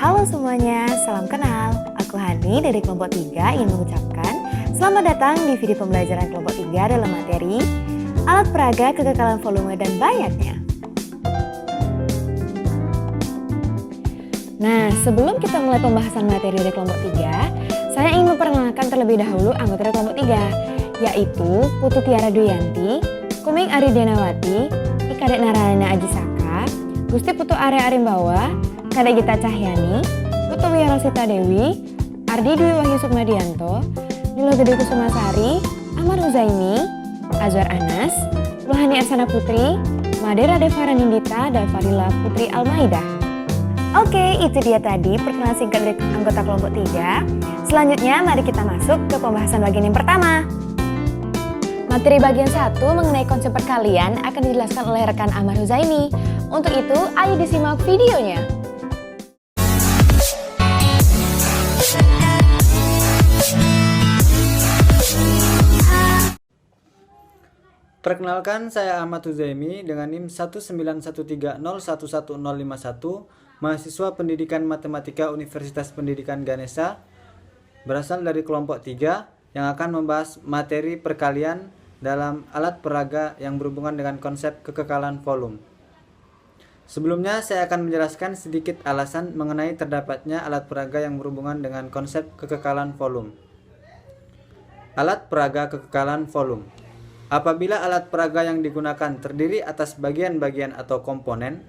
Halo semuanya, salam kenal. Aku Hani dari kelompok 3 ingin mengucapkan selamat datang di video pembelajaran kelompok 3 dalam materi alat peraga kekekalan volume dan banyaknya. Nah, sebelum kita mulai pembahasan materi dari kelompok 3, saya ingin memperkenalkan terlebih dahulu anggota dari kelompok 3, yaitu Putu Tiara Duyanti, Kuming Aridianawati, Ikadek Narayana Ajisaka, Gusti Putu Arya Arimbawa, Kadek Gita Cahyani, Putu Wirosita Dewi, Ardi Dwi Wahyu Sukmadianto, Nilo Gede Kusumasari, Ahmad Huzaimi, Azwar Anas, Luhani Arsana Putri, Madera Devara Nindita, dan Fadila Putri Almaidah. Oke, itu dia tadi perkenalan singkat dari anggota kelompok 3. Selanjutnya mari kita masuk ke pembahasan bagian yang pertama. Materi bagian 1 mengenai konsep perkalian akan dijelaskan oleh rekan Ahmad Huzaimi. Untuk itu, ayo disimak videonya. Perkenalkan, saya Ahmad Huzaimi dengan NIM 19130111051, mahasiswa Pendidikan Matematika Universitas Pendidikan Ganesha, berasal dari kelompok 3 yang akan membahas materi perkalian dalam alat peraga yang berhubungan dengan konsep kekekalan volume. Sebelumnya saya akan menjelaskan sedikit alasan mengenai terdapatnya alat peraga yang berhubungan dengan konsep kekekalan volume. Alat peraga kekekalan volume. Apabila alat peraga yang digunakan terdiri atas bagian-bagian atau komponen,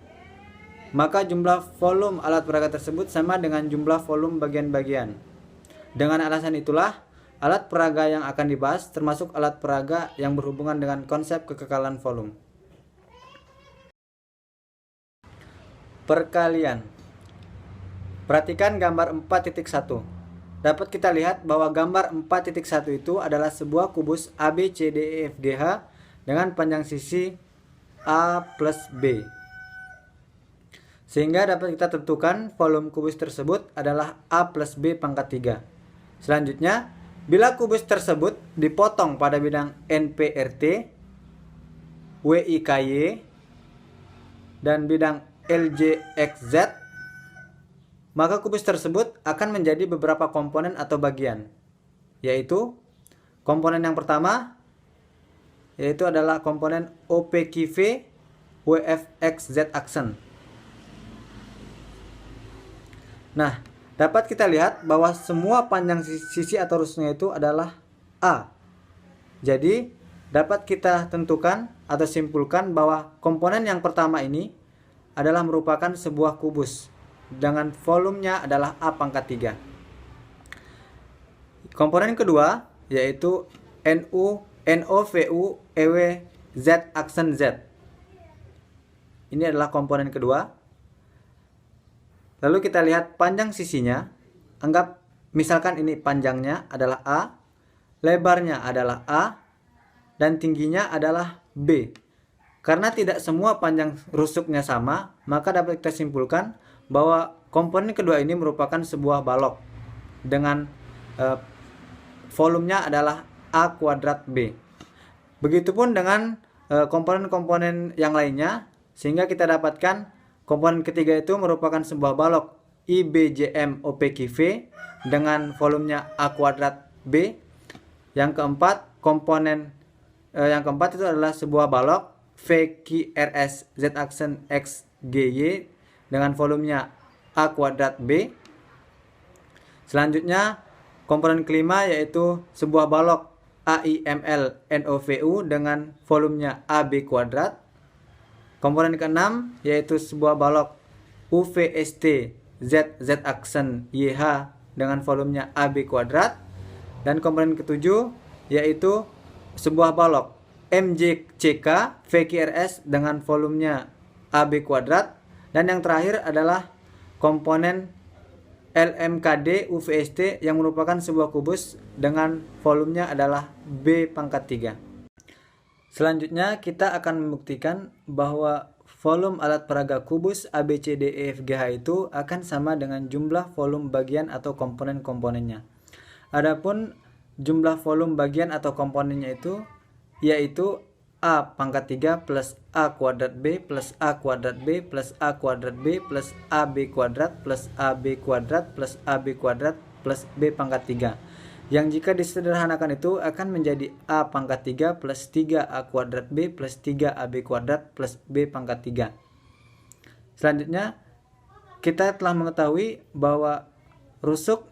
maka jumlah volume alat peraga tersebut sama dengan jumlah volume bagian-bagian. Dengan alasan itulah, alat peraga yang akan dibahas termasuk alat peraga yang berhubungan dengan konsep kekekalan volume. Perkalian. Perhatikan gambar 4.1. Dapat kita lihat bahwa gambar 4.1 itu adalah sebuah kubus ABCDEFGH dengan panjang sisi A plus B. Sehingga dapat kita tentukan volume kubus tersebut adalah A plus B pangkat 3. Selanjutnya, bila kubus tersebut dipotong pada bidang NPRT, WIKY, dan bidang LJXZ, maka kubus tersebut akan menjadi beberapa komponen atau bagian, yaitu komponen yang pertama yaitu adalah komponen OPQV WFXZ aksen. Nah, dapat kita lihat bahwa semua panjang sisi atau rusuknya itu adalah A. Jadi, dapat kita tentukan atau simpulkan bahwa komponen yang pertama ini adalah merupakan sebuah kubus dengan volumenya adalah A pangkat 3. Komponen kedua yaitu NOVU EW Z aksen Z. Ini adalah komponen kedua. Lalu kita lihat panjang sisinya. Anggap misalkan ini panjangnya adalah A, lebarnya adalah A, dan tingginya adalah B. Karena tidak semua panjang rusuknya sama, maka dapat kita simpulkan bahwa komponen kedua ini merupakan sebuah balok dengan volumenya adalah A kuadrat B. Begitupun dengan komponen-komponen yang lainnya, sehingga kita dapatkan komponen ketiga itu merupakan sebuah balok IBJM OPQV dengan volumenya A kuadrat B. Yang keempat, yang keempat itu adalah sebuah balok VQRS Z aksen XGY dengan volumenya A kuadrat B. Selanjutnya, komponen kelima yaitu sebuah balok AIML NOVU dengan volumenya AB kuadrat. Komponen keenam yaitu sebuah balok UVST Z aksen YH dengan volumenya AB kuadrat. Dan komponen ketujuh yaitu sebuah balok MJCK VQRS dengan volumenya AB kuadrat. Dan yang terakhir adalah komponen LMKD UVST yang merupakan sebuah kubus dengan volumenya adalah B pangkat 3. Selanjutnya kita akan membuktikan bahwa volume alat peraga kubus ABCDEFGH itu akan sama dengan jumlah volume bagian atau komponen-komponennya. Adapun jumlah volume bagian atau komponennya itu yaitu A pangkat 3 plus A kuadrat B plus A kuadrat B plus A kuadrat B plus AB kuadrat plus AB kuadrat plus AB kuadrat plus B pangkat 3. Yang jika disederhanakan itu akan menjadi A pangkat 3 plus 3A kuadrat B plus 3AB kuadrat plus B pangkat 3. Selanjutnya, kita telah mengetahui bahwa rusuk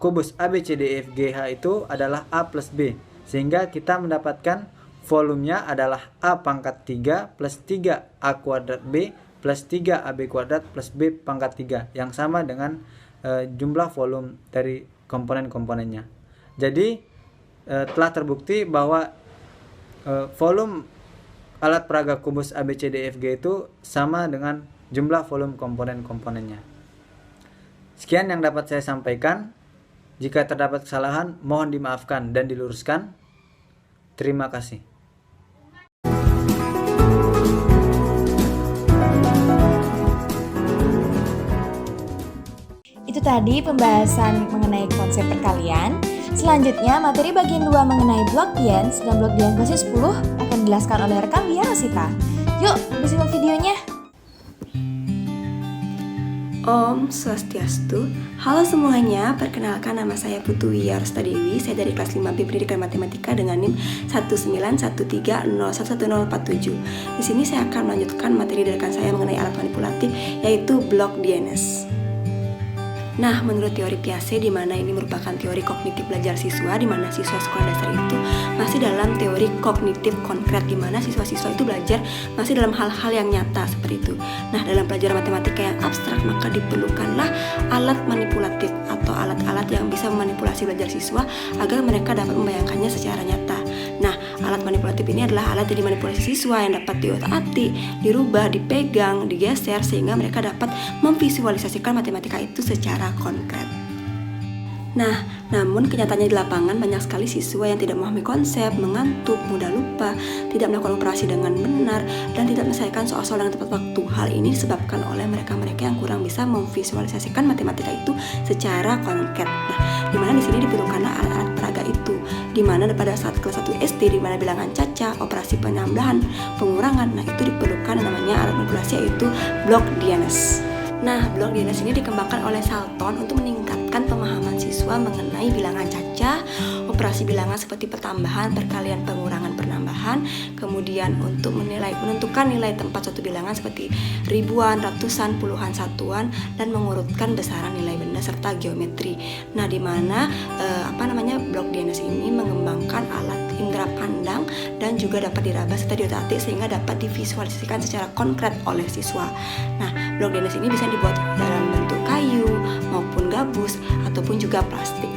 kubus ABCDEFGH itu adalah A plus B, sehingga kita mendapatkan volumenya adalah A pangkat 3 plus 3A kuadrat B plus 3AB kuadrat plus B pangkat 3, yang sama dengan jumlah volume dari komponen-komponennya. Jadi telah terbukti bahwa volume alat peraga kubus ABCDEFG itu sama dengan jumlah volume komponen-komponennya. Sekian yang dapat saya sampaikan. Jika terdapat kesalahan, mohon dimaafkan dan diluruskan. Terima kasih. Itu tadi pembahasan mengenai konsep perkalian. Selanjutnya, materi bagian 2 mengenai blok Diens dan blok Diens basis 10 akan dijelaskan oleh rekan Wiarosita. Yuk, disimak videonya. Om Swastiastu. Halo semuanya, perkenalkan nama saya Putu Wiarosita Dewi. Saya dari kelas 5B Pendidikan Matematika dengan NIM 19130111047. Di sini saya akan melanjutkan materi dari rekan saya mengenai alat manipulatif, yaitu blok Diens. Nah, menurut teori Piaget, di mana ini merupakan teori kognitif belajar siswa, di mana siswa sekolah dasar itu masih dalam teori kognitif konkret, di mana siswa-siswa itu belajar masih dalam hal-hal yang nyata seperti itu. Nah, dalam pelajaran matematika yang abstrak, maka diperlukanlah alat manipulatif atau alat-alat yang bisa memanipulasi belajar siswa agar mereka dapat membayangkannya secara nyata. Nah, alat manipulatif ini adalah alat yang dimanipulasi siswa yang dapat diotak-atik, dirubah, dipegang, digeser sehingga mereka dapat memvisualisasikan matematika itu secara konkret. Nah, namun kenyataannya di lapangan banyak sekali siswa yang tidak memahami konsep, mengantuk, mudah lupa, tidak melakukan operasi dengan benar, dan tidak menyelesaikan soal-soal dengan tepat waktu. Hal ini disebabkan oleh mereka-mereka yang kurang bisa memvisualisasikan matematika itu secara konkret. Nah, di mana di sini diperlukanlah alat-alat peraga itu, di mana pada saat kelas 1 SD, di mana bilangan caca, operasi penambahan, pengurangan, nah itu diperlukan namanya alat manipulasi, yaitu blok Diens. Nah, blok Diens ini dikembangkan oleh Salton untuk meningkatkan pemahaman siswa mengenai bilangan caca, operasi bilangan seperti pertambahan, perkalian, pengurangan, penambahan, kemudian untuk menentukan nilai tempat suatu bilangan seperti ribuan, ratusan, puluhan, satuan, dan mengurutkan besaran nilai benda serta geometri. Nah, di mana blok Diens ini mengembangkan alat indera pandang dan juga dapat diraba serta diotak-atik sehingga dapat divisualisasikan secara konkret oleh siswa. Nah, blok Diens ini bisa dibuat dalam bentuk kayu maupun gabus ataupun juga plastik.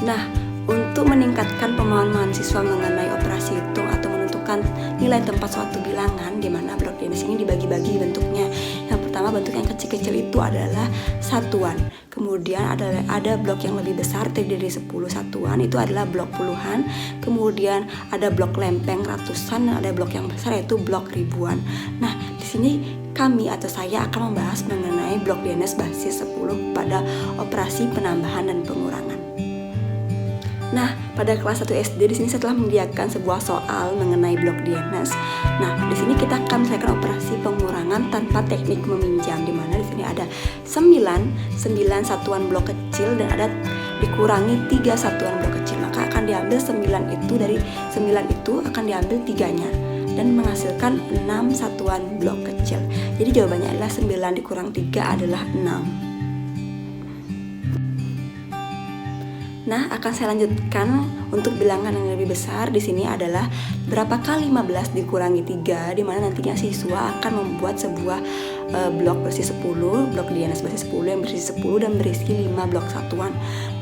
Nah, untuk meningkatkan pemahaman siswa mengenai operasi hitung atau menentukan nilai tempat suatu bilangan, di mana blok Diens ini dibagi-bagi bentuknya. Yang pertama, bentuk yang kecil-kecil itu adalah satuan. Kemudian ada blok yang lebih besar terdiri dari 10 satuan, itu adalah blok puluhan. Kemudian ada blok lempeng ratusan, dan ada blok yang besar yaitu blok ribuan. Nah, di sini kami atau saya akan membahas mengenai blok Diens basis 10 pada operasi penambahan dan pengurangan. Nah, pada kelas 1 SD di sini saya telah menyediakan sebuah soal mengenai blok Diens. Nah, di sini kita akan menyelesaikan operasi pengurangan tanpa teknik meminjam, di mana di sini ada 9 satuan blok kecil dan ada dikurangi 3 satuan blok kecil. Maka akan diambil 9 itu, dari 9 itu akan diambil 3-nya dan menghasilkan 6 satuan blok kecil. Jadi jawabannya adalah 9 dikurang 3 adalah 6. Nah, akan saya lanjutkan untuk bilangan yang lebih besar. Di sini adalah berapa kali 15 dikurangi 3, di mana nantinya siswa akan membuat sebuah blok berisi 10, blok Diens berisi 10 yang berisi 10 dan berisi 5 blok satuan.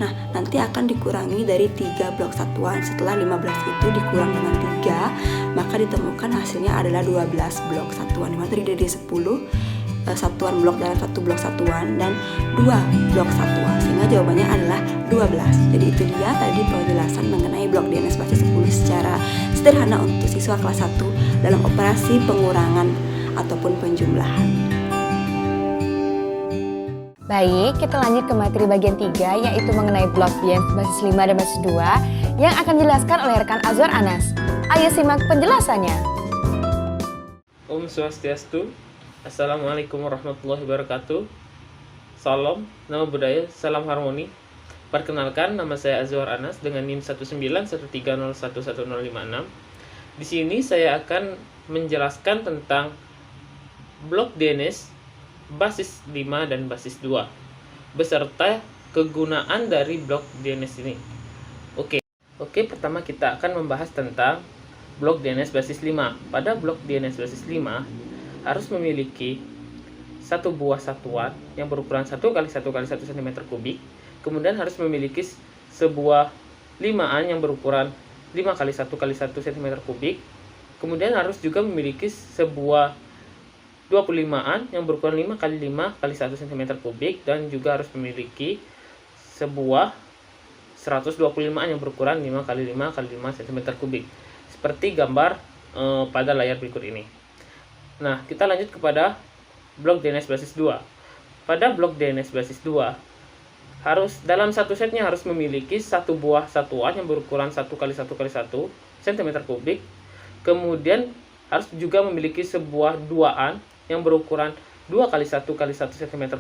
Nah, nanti akan dikurangi dari 3 blok satuan. Setelah 15 itu dikurang dengan 3, maka ditemukan hasilnya adalah 12 blok satuan, di mana terdiri dari 10 satuan blok dalam 1 blok satuan dan 2 blok satuan, sehingga jawabannya adalah 12. Jadi itu dia tadi penjelasan mengenai blok Diens basis 10 secara sederhana untuk siswa kelas 1 dalam operasi pengurangan ataupun penjumlahan. Baik, kita lanjut ke materi bagian 3, yaitu mengenai blok Diens basis 5 dan basis 2, yang akan dijelaskan oleh rekan Azwar Anas. Ayo simak penjelasannya. Om Swastiastu. Assalamualaikum warahmatullahi wabarakatuh. Salam, nama budaya, salam harmoni. Perkenalkan, nama saya Azwar Anas dengan NIM 19130111056. Di sini saya akan menjelaskan tentang blok DNS basis 5 dan basis 2 beserta kegunaan dari blok DNS ini. Oke, pertama kita akan membahas tentang blok DNS basis 5. Pada blok DNS basis 5 harus memiliki satu buah satuan yang berukuran 1 x 1 x 1 cm3. Kemudian harus memiliki sebuah limaan yang berukuran 5 x 1 x 1 cm3. Kemudian harus juga memiliki sebuah 25an yang berukuran 5 x 5 x 1 cm3 dan juga harus memiliki sebuah 125an yang berukuran 5 x 5 x 5 cm3 seperti gambar pada layar berikut ini. Nah, kita lanjut kepada blok DNS basis 2. Pada blok DNS basis 2 harus dalam satu setnya harus memiliki satu buah satuan yang berukuran 1 x 1 x 1 cm3. Kemudian harus juga memiliki sebuah duaan yang berukuran 2 x 1 x 1 cm3.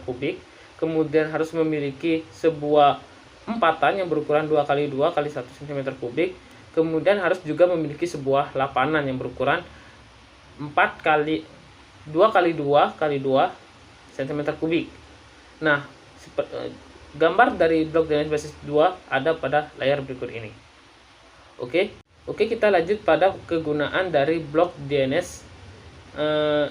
Kemudian harus memiliki sebuah empatan yang berukuran 2 x 2 x 1 cm3. Kemudian harus juga memiliki sebuah lapanan yang berukuran 4 x 2 x 2 x 2 cm3. Nah, gambar dari blok DNS basis 2 ada pada layar berikut ini. Oke, kita lanjut pada kegunaan dari blok DNS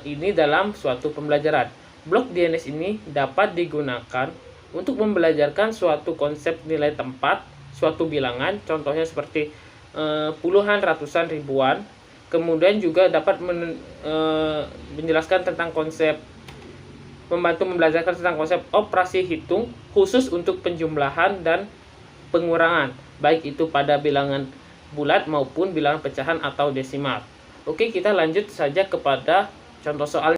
ini dalam suatu pembelajaran. Blok DNS ini dapat digunakan untuk membelajarkan suatu konsep nilai tempat, suatu bilangan, contohnya seperti puluhan, ratusan, ribuan. Kemudian juga dapat menjelaskan tentang konsep, membantu membelajarkan tentang konsep operasi hitung khusus untuk penjumlahan dan pengurangan, baik itu pada bilangan bulat maupun bilangan pecahan atau desimal. Oke, kita lanjut saja kepada contoh soal.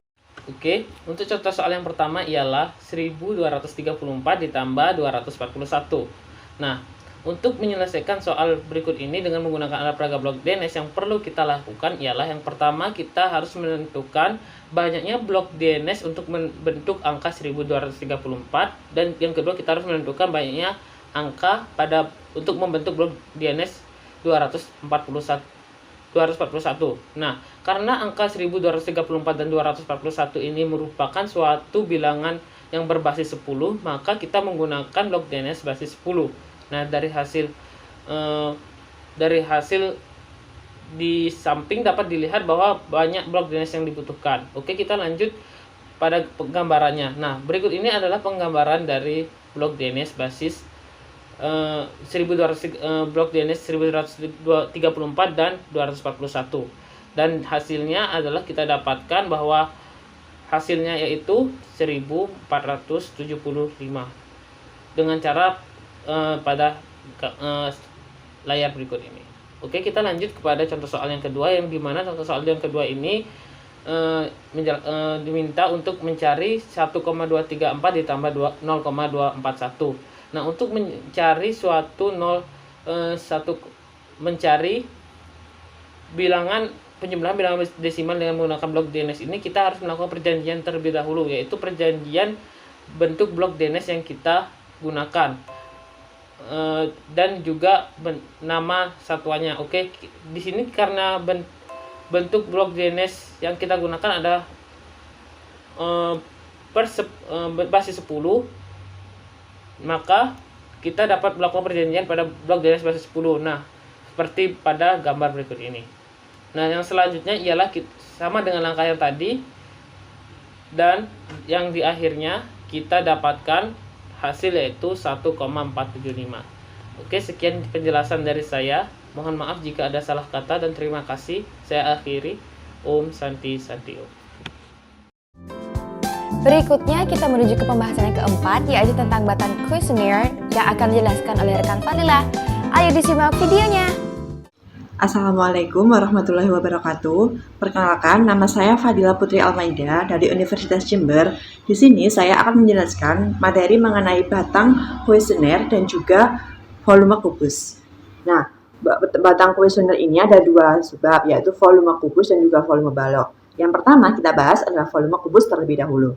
Oke, untuk contoh soal yang pertama ialah 1234 ditambah 241. Nah, untuk menyelesaikan soal berikut ini dengan menggunakan alat peraga blok DNS, yang perlu kita lakukan ialah yang pertama kita harus menentukan banyaknya blok DNS untuk membentuk angka 1234, dan yang kedua kita harus menentukan banyaknya angka untuk membentuk blok DNS 241. Nah, karena angka 1234 dan 241 ini merupakan suatu bilangan yang berbasis 10, maka kita menggunakan blok DNS basis 10. Nah, dari hasil di samping dapat dilihat bahwa banyak blok DNS yang dibutuhkan. Oke, kita lanjut pada penggambarannya. Nah, berikut ini adalah penggambaran dari blok DNS basis 1200 blok DNS 1234 dan 241. Dan hasilnya adalah kita dapatkan bahwa hasilnya yaitu 1475 dengan cara pada layar berikut ini. Oke, kita lanjut kepada contoh soal yang kedua, yang dimana contoh soal yang kedua ini diminta untuk mencari 1,234 ditambah 0,241. Nah, untuk mencari mencari penjumlahan bilangan desimal dengan menggunakan blok DNS ini, kita harus melakukan perjanjian terlebih dahulu, yaitu perjanjian bentuk blok DNS yang kita gunakan dan juga nama satuannya. Oke, di sini karena bentuk blok DNS yang kita gunakan ada basis 10, maka kita dapat melakukan perjanjian pada blok DNS basis 10. Nah, seperti pada gambar berikut ini. Nah, yang selanjutnya ialah sama dengan langkah yang tadi, dan yang di akhirnya kita dapatkan hasil yaitu 1,475. Oke, sekian penjelasan dari saya. Mohon maaf jika ada salah kata dan terima kasih. Saya akhiri. Om Santi Santi Om. Berikutnya kita menuju ke pembahasan yang keempat, yaitu tentang batan kuesioner yang akan dijelaskan oleh rekan Fadila. Ayo disimak videonya. Assalamualaikum warahmatullahi wabarakatuh. Perkenalkan, nama saya Fadila Putri Almaida dari Universitas Jember. Di sini saya akan menjelaskan materi mengenai batang kuesioner dan juga volume kubus. Nah, batang kuesioner ini ada dua sebab, yaitu volume kubus dan juga volume balok. Yang pertama kita bahas adalah volume kubus terlebih dahulu.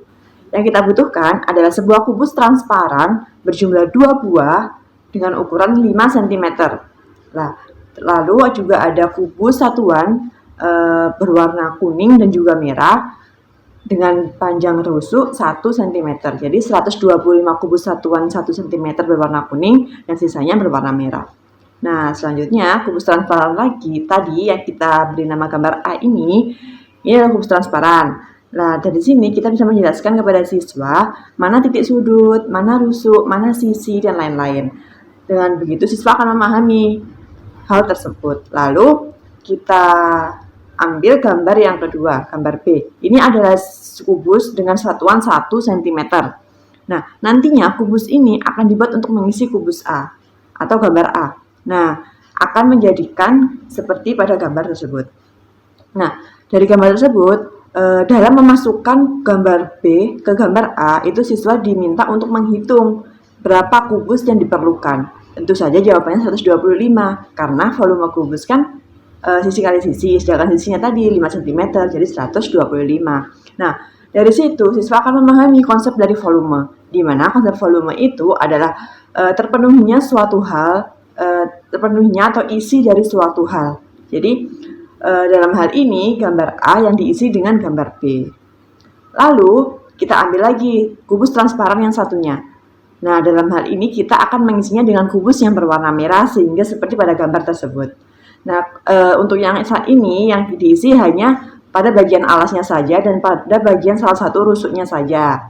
Yang kita butuhkan adalah sebuah kubus transparan berjumlah 2 buah dengan ukuran 5 cm. Nah, lalu juga ada kubus satuan berwarna kuning dan juga merah dengan panjang rusuk 1 cm. Jadi 125 kubus satuan 1 cm berwarna kuning dan sisanya berwarna merah. Nah, selanjutnya kubus transparan lagi. Tadi yang kita beri nama gambar A ini adalah kubus transparan. Nah, dari sini kita bisa menjelaskan kepada siswa mana titik sudut, mana rusuk, mana sisi, dan lain-lain. Dengan begitu siswa akan memahami hal tersebut. Lalu kita ambil gambar yang kedua, gambar B. Ini adalah kubus dengan satuan 1 cm. Nah, nantinya kubus ini akan dibuat untuk mengisi kubus A atau gambar A. Nah, akan menjadikan seperti pada gambar tersebut. Nah, dari gambar tersebut, dalam memasukkan gambar B ke gambar A, itu siswa diminta untuk menghitung berapa kubus yang diperlukan. Tentu saja jawabannya 125, karena volume kubus kan sisi kali sisi, sedangkan sisinya tadi 5 cm, jadi 125. Nah, dari situ siswa akan memahami konsep dari volume, di mana konsep volume itu adalah terpenuhinya suatu hal, terpenuhinya atau isi dari suatu hal. Jadi, dalam hal ini gambar A yang diisi dengan gambar B. Lalu kita ambil lagi kubus transparan yang satunya. Nah, dalam hal ini kita akan mengisinya dengan kubus yang berwarna merah sehingga seperti pada gambar tersebut. Nah, untuk yang saat ini yang diisi hanya pada bagian alasnya saja dan pada bagian salah satu rusuknya saja.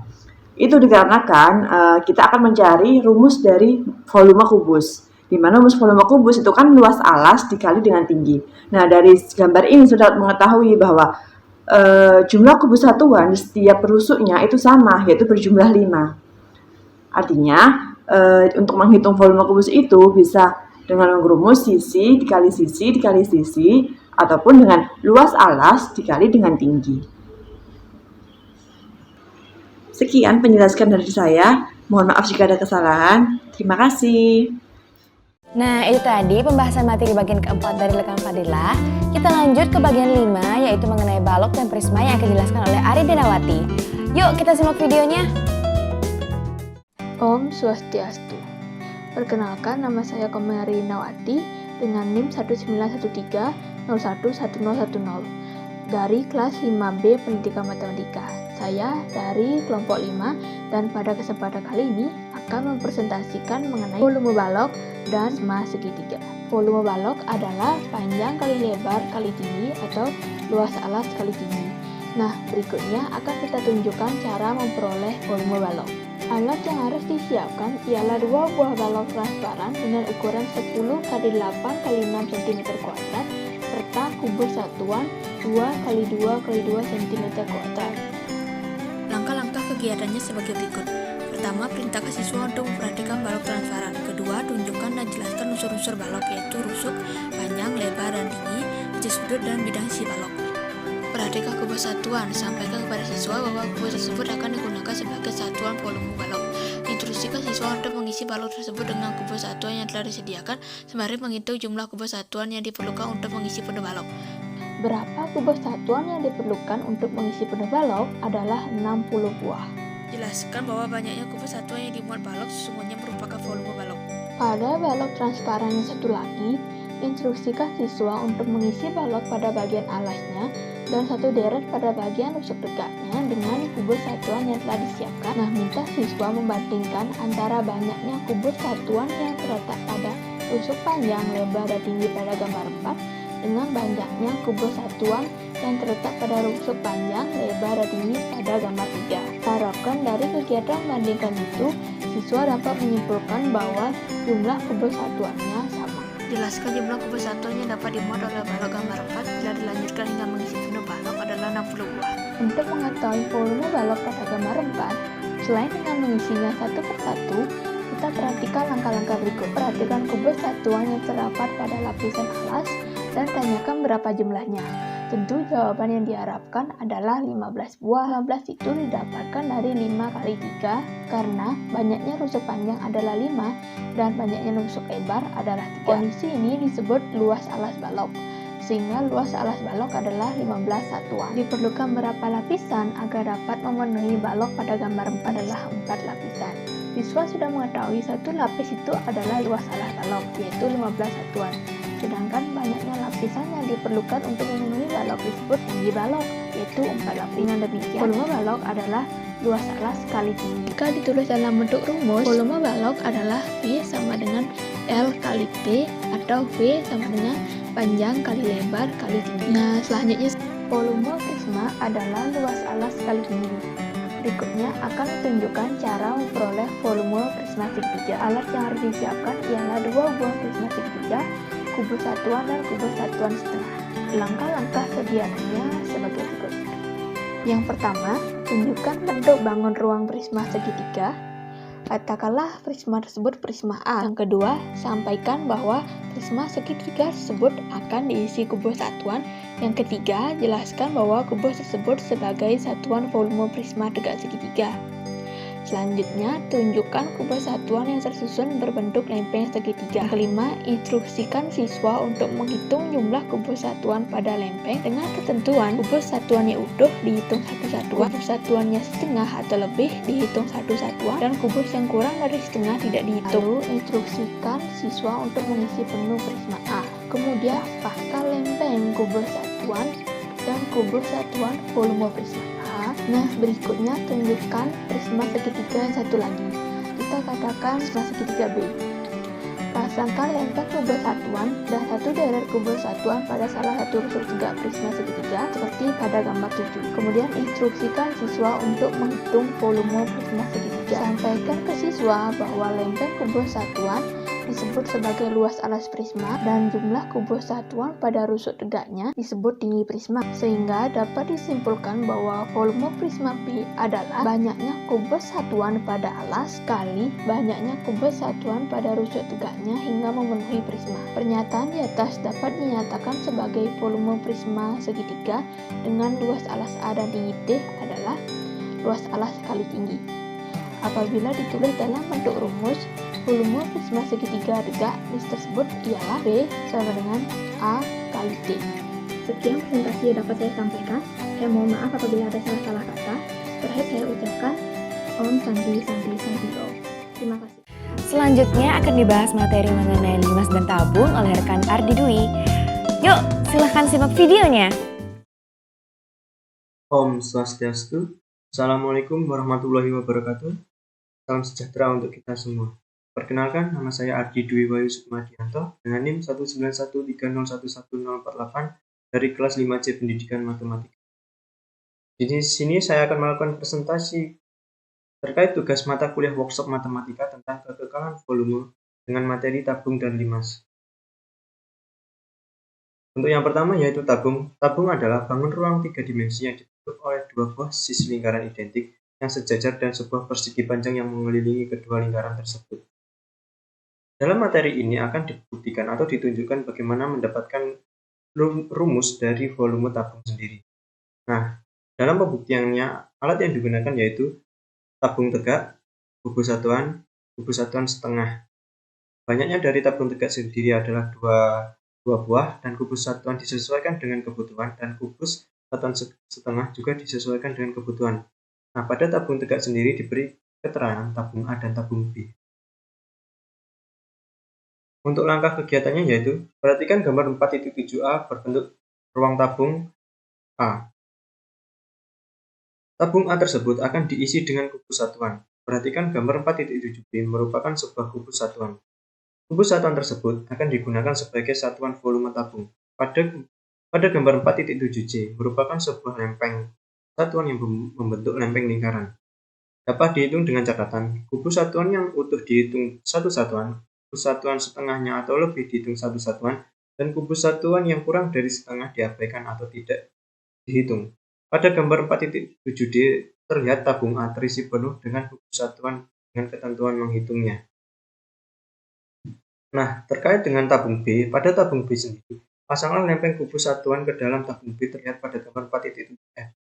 Itu dikarenakan kita akan mencari rumus dari volume kubus. Di mana rumus volume kubus itu kan luas alas dikali dengan tinggi. Nah, dari gambar ini sudah mengetahui bahwa jumlah kubus satuan di setiap rusuknya itu sama, yaitu berjumlah 5. Artinya, untuk menghitung volume kubus itu bisa dengan mengrumus sisi dikali sisi dikali sisi, ataupun dengan luas alas dikali dengan tinggi. Sekian penjelasan dari saya. Mohon maaf jika ada kesalahan. Terima kasih. Nah, itu tadi pembahasan materi bagian keempat dari rekan Fadila. Kita lanjut ke bagian 5, yaitu mengenai balok dan prisma yang akan dijelaskan oleh Ari Denawati. Yuk kita simak videonya. Om Swastiastu. Perkenalkan, nama saya Komeng Ari Denawati dengan NIM 1913011010 dari kelas 5B Pendidikan Matematika. Saya dari kelompok 5 dan pada kesempatan kali ini akan mempresentasikan mengenai volume balok dan prisma segitiga. Volume balok adalah panjang kali lebar kali tinggi atau luas alas kali tinggi. Nah, berikutnya akan kita tunjukkan cara memperoleh volume balok. Alat yang harus disiapkan ialah 2 buah balok transparan dengan ukuran 10 x 8 x 6 cm kuadrat serta kubus satuan 2 x 2 x 2 cm kuadrat. Langkah-langkah kegiatannya sebagai berikut. Pertama, perintahkan siswa untuk memperhatikan balok transparan. Kedua, tunjukkan dan jelaskan unsur-unsur balok, yaitu rusuk, panjang, lebar, dan tinggi, titik sudut, dan bidang isi balok. Perhatikan kubus satuan. Sampaikan kepada siswa bahwa kubus tersebut akan digunakan sebagai satuan volume balok. Instruksikan siswa untuk mengisi balok tersebut dengan kubus satuan yang telah disediakan, sembari menghitung jumlah kubus satuan yang diperlukan untuk mengisi penuh balok. Berapa kubus satuan yang diperlukan untuk mengisi penuh balok adalah 60 buah. Jelaskan bahwa banyaknya kubus satuan yang dimuat balok sesungguhnya merupakan volume balok. Pada balok transparan yang satu lagi, instruksikan siswa untuk mengisi balok pada bagian alasnya dan satu deret pada bagian rusuk dekatnya dengan kubus satuan yang telah disiapkan. Nah, minta siswa membandingkan antara banyaknya kubus satuan yang terletak pada rusuk panjang, lebar, dan tinggi pada gambar 4 dengan banyaknya kubus satuan yang terletak pada rusuk panjang, lebar, dan tinggi pada gambar 3. Harapkan dari kegiatan membandingkan itu, siswa dapat menyimpulkan bahwa jumlah kubus satuannya sama. Jelaskan jumlah kubus satuan yang dapat dimuat oleh balok gambar 4 bila dilanjutkan hingga mengisi penuh balok adalah 60 buah. Untuk mengetahui volume balok pada gambar 4, selain dengan mengisinya satu persatu, kita perhatikan langkah-langkah berikut. Perhatikan kubus satuan yang terdapat pada lapisan alas dan tanyakan berapa jumlahnya. Tentu jawaban yang diharapkan adalah 15 buah. 15 itu didapatkan dari 5 kali 3 karena banyaknya rusuk panjang adalah 5 dan banyaknya rusuk lebar adalah 3. Kondisi ini disebut luas alas balok, sehingga luas alas balok adalah 15 satuan. Diperlukan berapa lapisan agar dapat memenuhi balok pada gambar 4 adalah 4 lapisan. Siswa sudah mengetahui satu lapis itu adalah luas alas balok, yaitu 15 satuan. Sedangkan banyaknya lapisan yang diperlukan untuk memenuhi balok disebut tinggi balok, yaitu 4 lapis. Dengan demikian, volume balok adalah luas alas kali tinggi. Jika ditulis dalam bentuk rumus, volume balok adalah V sama dengan L kali T, atau V sama dengan panjang kali lebar kali tinggi. Nah, selanjutnya volume prisma adalah luas alas kali tinggi. Berikutnya akan ditunjukkan cara memperoleh volume prisma segitiga. Alat yang harus disiapkan ialah 2 buah prisma segitiga, kubus satuan dan kubus satuan setengah. Langkah-langkah sediaannya sebagai berikut. Yang pertama, tunjukkan bentuk bangun ruang prisma segitiga. Katakanlah prisma tersebut prisma A. Yang kedua, sampaikan bahwa prisma segitiga tersebut akan diisi kubus satuan. Yang ketiga, jelaskan bahwa kubus tersebut sebagai satuan volume prisma tegak segitiga. Selanjutnya, tunjukkan kubus satuan yang tersusun berbentuk lempeng segitiga. Yang kelima, instruksikan siswa untuk menghitung jumlah kubus satuan pada lempeng dengan ketentuan kubus satuannya utuh dihitung satu satuan, kubus satuannya setengah atau lebih dihitung satu satuan, dan kubus yang kurang dari setengah tidak dihitung. Lalu, instruksikan siswa untuk mengisi penuh prisma A. Kemudian, apakah lempeng kubus satuan dan kubus satuan volume prisma A. Nah, berikutnya tunjukkan prisma segitiga yang satu lagi. Kita katakan prisma segitiga B. Pasangkan lempeng kubus satuan dan satu deret kubus satuan pada salah satu rusuk tegak prisma segitiga seperti pada gambar 7. Kemudian instruksikan siswa untuk menghitung volume prisma segitiga. Sampaikan ke siswa bahwa lempeng kubus satuan disebut sebagai luas alas prisma dan jumlah kubus satuan pada rusuk tegaknya disebut tinggi prisma, sehingga dapat disimpulkan bahwa volume prisma P adalah banyaknya kubus satuan pada alas kali banyaknya kubus satuan pada rusuk tegaknya hingga memenuhi prisma. Pernyataan di atas dapat dinyatakan sebagai volume prisma segitiga dengan luas alas A dan tinggi T adalah luas alas kali tinggi. Apabila ditulis dalam bentuk rumus, volume prisma segitiga tegak tersebut ialah V sama dengan A kali T. Sekian presentasi yang dapat saya sampaikan. Saya mohon maaf apabila ada salah-salah kata. Terakhir saya ucapkan Om Santi Santi Santi Om. Terima kasih. Selanjutnya akan dibahas materi mengenai limas dan tabung oleh rekan Ardi Dwi. Yuk, silahkan simak videonya. Om Swastiastu. Assalamualaikum warahmatullahi wabarakatuh. Salam sejahtera untuk kita semua. Perkenalkan, nama saya Ardi Dwi Wahyu Sukmadianto dengan NIM 19130111048 dari kelas 5C Pendidikan Matematika. Di sini saya akan melakukan presentasi terkait tugas mata kuliah workshop matematika tentang kekekalan volume dengan materi tabung dan limas. Untuk yang pertama yaitu tabung. Tabung adalah bangun ruang 3 dimensi yang dibentuk oleh 2 buah sisi lingkaran identik yang sejajar dan sebuah persegi panjang yang mengelilingi kedua lingkaran tersebut. Dalam materi ini akan dibuktikan atau ditunjukkan bagaimana mendapatkan rumus dari volume tabung sendiri. Nah, dalam pembuktiannya, alat yang digunakan yaitu tabung tegak, kubus satuan setengah. Banyaknya dari tabung tegak sendiri adalah dua buah, dan kubus satuan disesuaikan dengan kebutuhan, dan kubus satuan setengah juga disesuaikan dengan kebutuhan. Nah, pada tabung tegak sendiri diberi keterangan tabung A dan tabung B. Untuk langkah kegiatannya yaitu, perhatikan gambar 4.7a berbentuk ruang tabung A. Tabung A tersebut akan diisi dengan kubus satuan. Perhatikan gambar 4.7b merupakan sebuah kubus satuan. Kubus satuan tersebut akan digunakan sebagai satuan volume tabung. Pada gambar 4.7c merupakan sebuah lempeng satuan yang membentuk lempeng lingkaran. Dapat dihitung dengan catatan, kubus satuan yang utuh dihitung satu satuan, kubus satuan setengahnya atau lebih dihitung satu satuan, dan kubus satuan yang kurang dari setengah diabaikan atau tidak dihitung. Pada gambar 4.7d terlihat tabung A terisi penuh dengan kubus satuan dengan ketentuan menghitungnya. Nah, terkait dengan tabung B, pada tabung B sendiri, Pasanglah lempeng kubus satuan ke dalam tabung B terlihat pada gambar 4.7 F.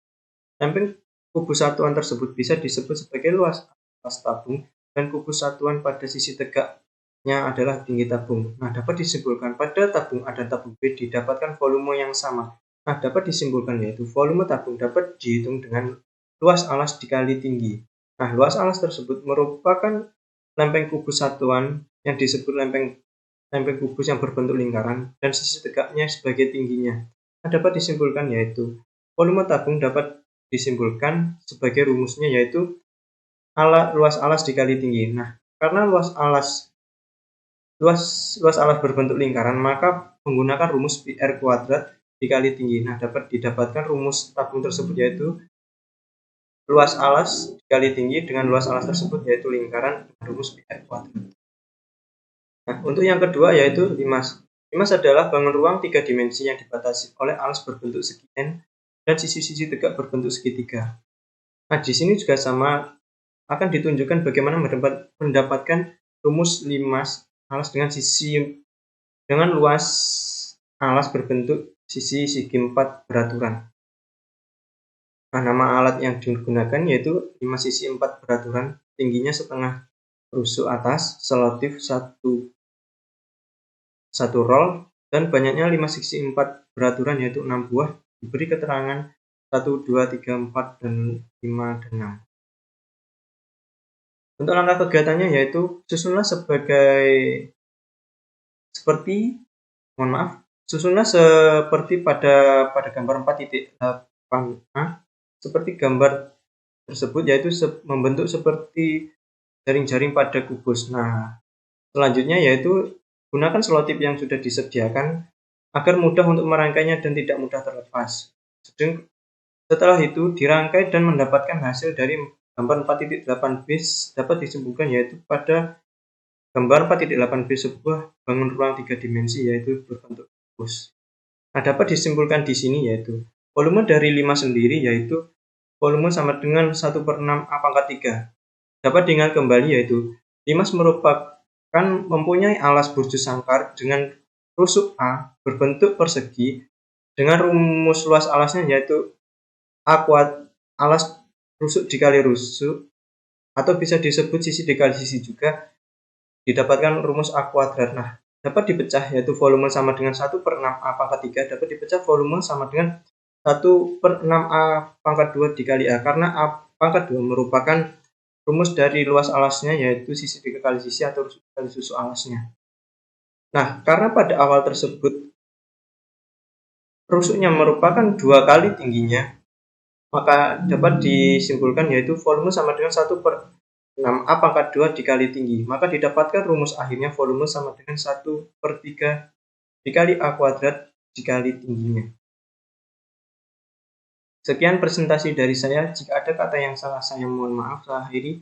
Lempeng kubus satuan tersebut bisa disebut sebagai luas alas tabung dan kubus satuan pada sisi tegaknya adalah tinggi tabung. Nah, dapat disimpulkan pada tabung A dan tabung B didapatkan volume yang sama. Nah, dapat disimpulkan yaitu volume tabung dapat dihitung dengan luas alas dikali tinggi. Nah, luas alas tersebut merupakan lempeng kubus satuan yang disebut lempeng kubus yang berbentuk lingkaran dan sisi tegaknya sebagai tingginya. Nah, dapat disimpulkan yaitu volume tabung dapat disimpulkan sebagai rumusnya yaitu luas alas dikali tinggi. Nah, karena luas alas berbentuk lingkaran, maka menggunakan rumus PR kuadrat dikali tinggi. Nah, dapat didapatkan rumus tabung tersebut yaitu luas alas dikali tinggi dengan luas alas tersebut yaitu lingkaran dengan rumus PR kuadrat. Nah, untuk yang kedua yaitu limas. Limas adalah bangun ruang 3 dimensi yang dibatasi oleh alas berbentuk segi N dan sisi-sisi tegak berbentuk segitiga. Nah, di sini juga sama akan ditunjukkan bagaimana mendapatkan rumus limas alas dengan luas alas berbentuk sisi segi 4 beraturan. Nah, nama alat yang digunakan yaitu limas sisi 4 beraturan, tingginya setengah rusuk atas, selotip 1 roll, dan banyaknya limas sisi 4 beraturan yaitu 6 buah, diberi keterangan 1, 2, 3, 4, dan 5, dan 6. Untuk langkah kegiatannya yaitu susunlah seperti pada gambar 4.8a seperti gambar tersebut yaitu membentuk seperti jaring-jaring pada kubus. Nah, selanjutnya yaitu gunakan selotip yang sudah disediakan agar mudah untuk merangkainya dan tidak mudah terlepas. Setelah itu dirangkai dan mendapatkan hasil dari gambar 4.8b dapat disimpulkan yaitu pada gambar 4.8b sebuah bangun ruang 3 dimensi yaitu berbentuk kubus. Nah, dapat disimpulkan di sini yaitu volume dari limas sendiri yaitu volume sama dengan 1/6 A pangkat 3. Dapat diingat kembali yaitu limas mempunyai alas burju sangkar dengan rusuk A berbentuk persegi dengan rumus luas alasnya yaitu alas rusuk dikali rusuk atau bisa disebut sisi dikali sisi juga didapatkan rumus A kuadrat. Nah, dapat dipecah yaitu volume sama dengan 1/6 A pangkat 3 dapat dipecah volume sama dengan 1/6 A pangkat 2 dikali A karena A pangkat 2 merupakan rumus dari luas alasnya yaitu sisi dikali sisi atau rusuk dikali rusuk alasnya. Nah, karena pada awal tersebut rusuknya merupakan 2 kali tingginya, maka dapat disimpulkan yaitu volume sama dengan 1/6 A pangkat 2 dikali tinggi. Maka didapatkan rumus akhirnya volume sama dengan 1/3 dikali A kuadrat dikali tingginya. Sekian presentasi dari saya. Jika ada kata yang salah, saya mohon maaf. Saya akhiri.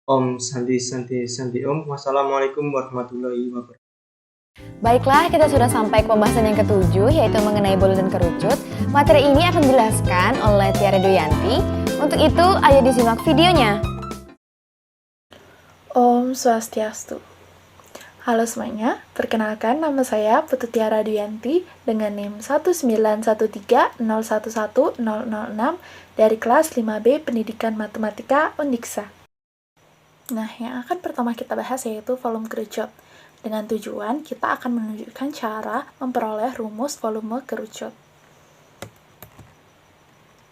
Om Santi Santi Santi Om. Wassalamualaikum warahmatullahi wabarakatuh. Baiklah, kita sudah sampai ke pembahasan yang ketujuh, yaitu mengenai bola dan kerucut. Materi ini akan dijelaskan oleh Tiara Doyanti. Untuk itu, ayo disimak videonya. Om Swastiastu. Halo semuanya, perkenalkan nama saya Putu Tiara Doyanti dengan NIM 19130111006 dari kelas 5B Pendidikan Matematika Undiksa. Nah, yang akan pertama kita bahas yaitu volume kerucut. Dengan tujuan kita akan menunjukkan cara memperoleh rumus volume kerucut.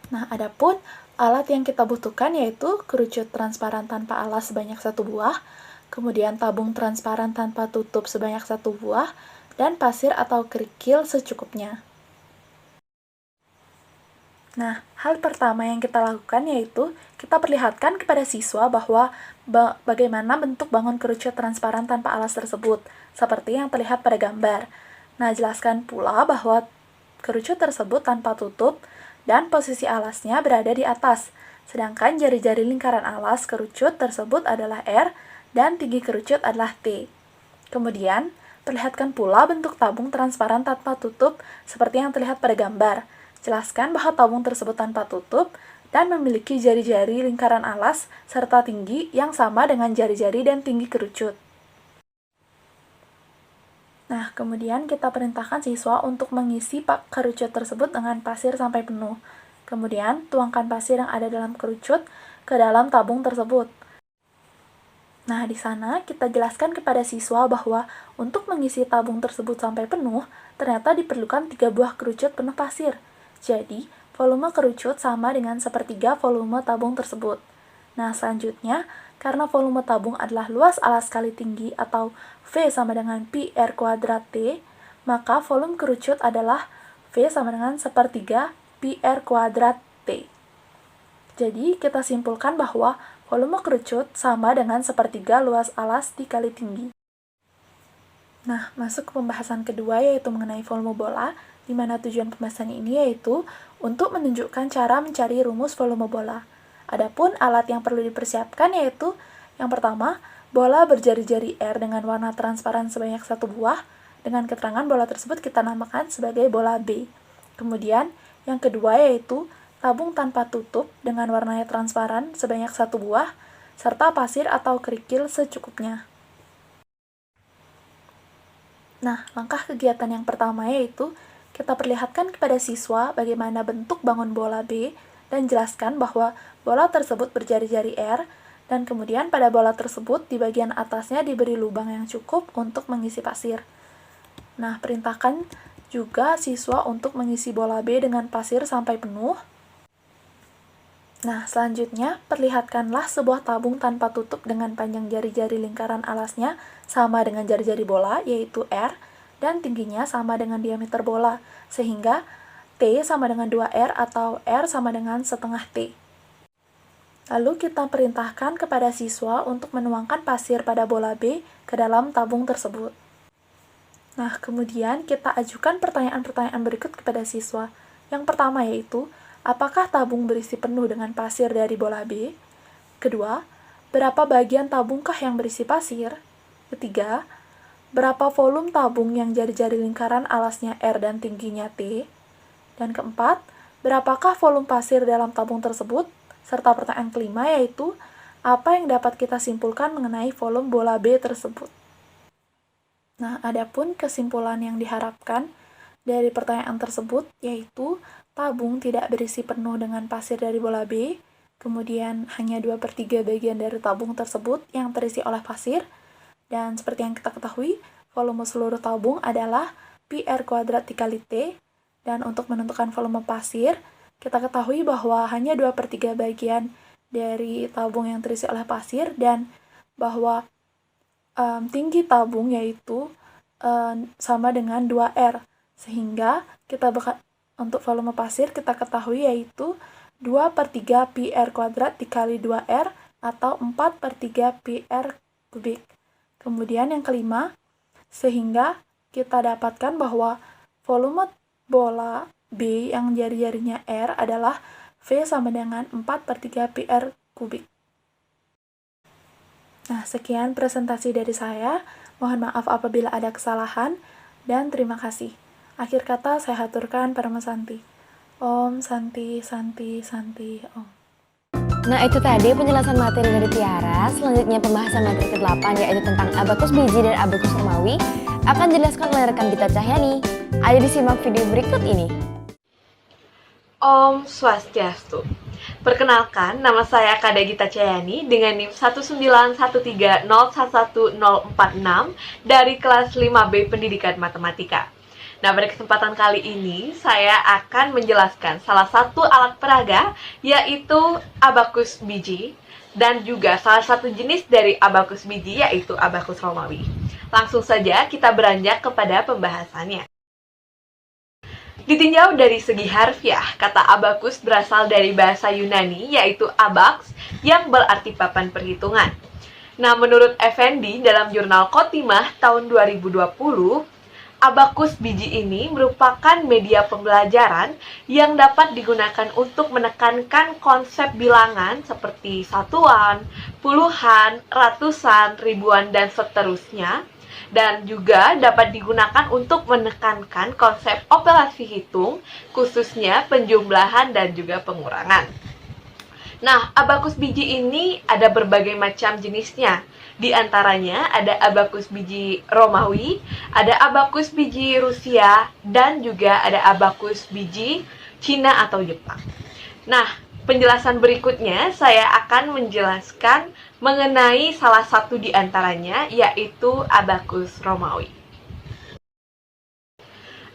Nah, adapun alat yang kita butuhkan yaitu kerucut transparan tanpa alas sebanyak 1 buah, kemudian tabung transparan tanpa tutup sebanyak 1 buah, dan pasir atau kerikil secukupnya. Nah, hal pertama yang kita lakukan yaitu kita perlihatkan kepada siswa bahwa bagaimana bentuk bangun kerucut transparan tanpa alas tersebut, seperti yang terlihat pada gambar. Nah, jelaskan pula bahwa kerucut tersebut tanpa tutup dan posisi alasnya berada di atas, sedangkan jari-jari lingkaran alas kerucut tersebut adalah R dan tinggi kerucut adalah T. Kemudian, perlihatkan pula bentuk tabung transparan tanpa tutup seperti yang terlihat pada gambar. Jelaskan bahwa tabung tersebut tanpa tutup dan memiliki jari-jari lingkaran alas serta tinggi yang sama dengan jari-jari dan tinggi kerucut. Nah, kemudian kita perintahkan siswa untuk mengisi kerucut tersebut dengan pasir sampai penuh. Kemudian, tuangkan pasir yang ada dalam kerucut ke dalam tabung tersebut. Nah, di sana kita jelaskan kepada siswa bahwa untuk mengisi tabung tersebut sampai penuh, ternyata diperlukan 3 buah kerucut penuh pasir. Jadi, volume kerucut sama dengan sepertiga volume tabung tersebut. Nah, selanjutnya, karena volume tabung adalah luas alas kali tinggi atau V sama dengan pi R kuadrat T, maka volume kerucut adalah V sama dengan sepertiga pi R kuadrat T. Jadi, kita simpulkan bahwa volume kerucut sama dengan sepertiga luas alas dikali tinggi. Nah, masuk ke pembahasan kedua yaitu mengenai volume bola, di mana tujuan pembahasan ini yaitu untuk menunjukkan cara mencari rumus volume bola. Adapun alat yang perlu dipersiapkan yaitu yang pertama, bola berjari-jari R dengan warna transparan sebanyak 1 buah, dengan keterangan bola tersebut kita namakan sebagai bola B. Kemudian, yang kedua yaitu tabung tanpa tutup dengan warnanya transparan sebanyak 1 buah, serta pasir atau kerikil secukupnya. Nah, langkah kegiatan yang pertama yaitu kita perlihatkan kepada siswa bagaimana bentuk bangun bola B dan jelaskan bahwa bola tersebut berjari-jari R, dan kemudian pada bola tersebut di bagian atasnya diberi lubang yang cukup untuk mengisi pasir. Nah, perintahkan juga siswa untuk mengisi bola B dengan pasir sampai penuh. Nah, selanjutnya perlihatkanlah sebuah tabung tanpa tutup dengan panjang jari-jari lingkaran alasnya sama dengan jari-jari bola, yaitu R, dan tingginya sama dengan diameter bola, sehingga T sama dengan 2R atau R sama dengan setengah T. Lalu kita perintahkan kepada siswa untuk menuangkan pasir pada bola B ke dalam tabung tersebut. Nah, kemudian kita ajukan pertanyaan-pertanyaan berikut kepada siswa. Yang pertama yaitu, apakah tabung berisi penuh dengan pasir dari bola B? Kedua, berapa bagian tabungkah yang berisi pasir? Ketiga, berapa volume tabung yang jari-jari lingkaran alasnya R dan tingginya T? Dan keempat, berapakah volume pasir dalam tabung tersebut? Serta pertanyaan kelima yaitu, apa yang dapat kita simpulkan mengenai volume bola B tersebut? Nah, adapun kesimpulan yang diharapkan dari pertanyaan tersebut yaitu, tabung tidak berisi penuh dengan pasir dari bola B, kemudian hanya 2/3 bagian dari tabung tersebut yang terisi oleh pasir, dan seperti yang kita ketahui, volume seluruh tabung adalah pi R kuadrat dikali T, dan untuk menentukan volume pasir, kita ketahui bahwa hanya 2/3 bagian dari tabung yang terisi oleh pasir, dan bahwa tinggi tabung yaitu sama dengan 2R, sehingga untuk volume pasir kita ketahui yaitu 2/3 pi R kuadrat dikali 2R atau 4/3 pi R kubik. Kemudian yang kelima, sehingga kita dapatkan bahwa volume bola B yang jari-jarinya R adalah V sama dengan 4/3 pi R kubik. Nah, sekian presentasi dari saya. Mohon maaf apabila ada kesalahan, dan terima kasih. Akhir kata saya haturkan Parama Santi. Om Santi Santi Santi Om. Nah, itu tadi penjelasan materi dari Tiara. Selanjutnya pembahasan materi ke-8 yaitu tentang abakus biji dan abakus Romawi akan dijelaskan oleh rekan kita Cahyani. Ayo disimak video berikut ini. Om Swastiastu. Perkenalkan, nama saya Kada Gita Cahyani dengan NIM 19130111046 dari kelas 5B Pendidikan Matematika. Nah, pada kesempatan kali ini saya akan menjelaskan salah satu alat peraga yaitu abakus biji dan juga salah satu jenis dari abakus biji yaitu abakus Romawi. Langsung saja kita beranjak kepada pembahasannya. Ditinjau dari segi harfiah, kata abakus berasal dari bahasa Yunani yaitu abax yang berarti papan perhitungan. Nah, menurut Effendi dalam jurnal Khotimah tahun 2020, abakus biji ini merupakan media pembelajaran yang dapat digunakan untuk menekankan konsep bilangan seperti satuan, puluhan, ratusan, ribuan, dan seterusnya, dan juga dapat digunakan untuk menekankan konsep operasi hitung, khususnya penjumlahan dan juga pengurangan. Nah, abakus biji ini ada berbagai macam jenisnya. Di antaranya ada abakus biji Romawi, ada abakus biji Rusia, dan juga ada abakus biji Cina atau Jepang. Nah, penjelasan berikutnya saya akan menjelaskan mengenai salah satu di antaranya, yaitu abakus Romawi.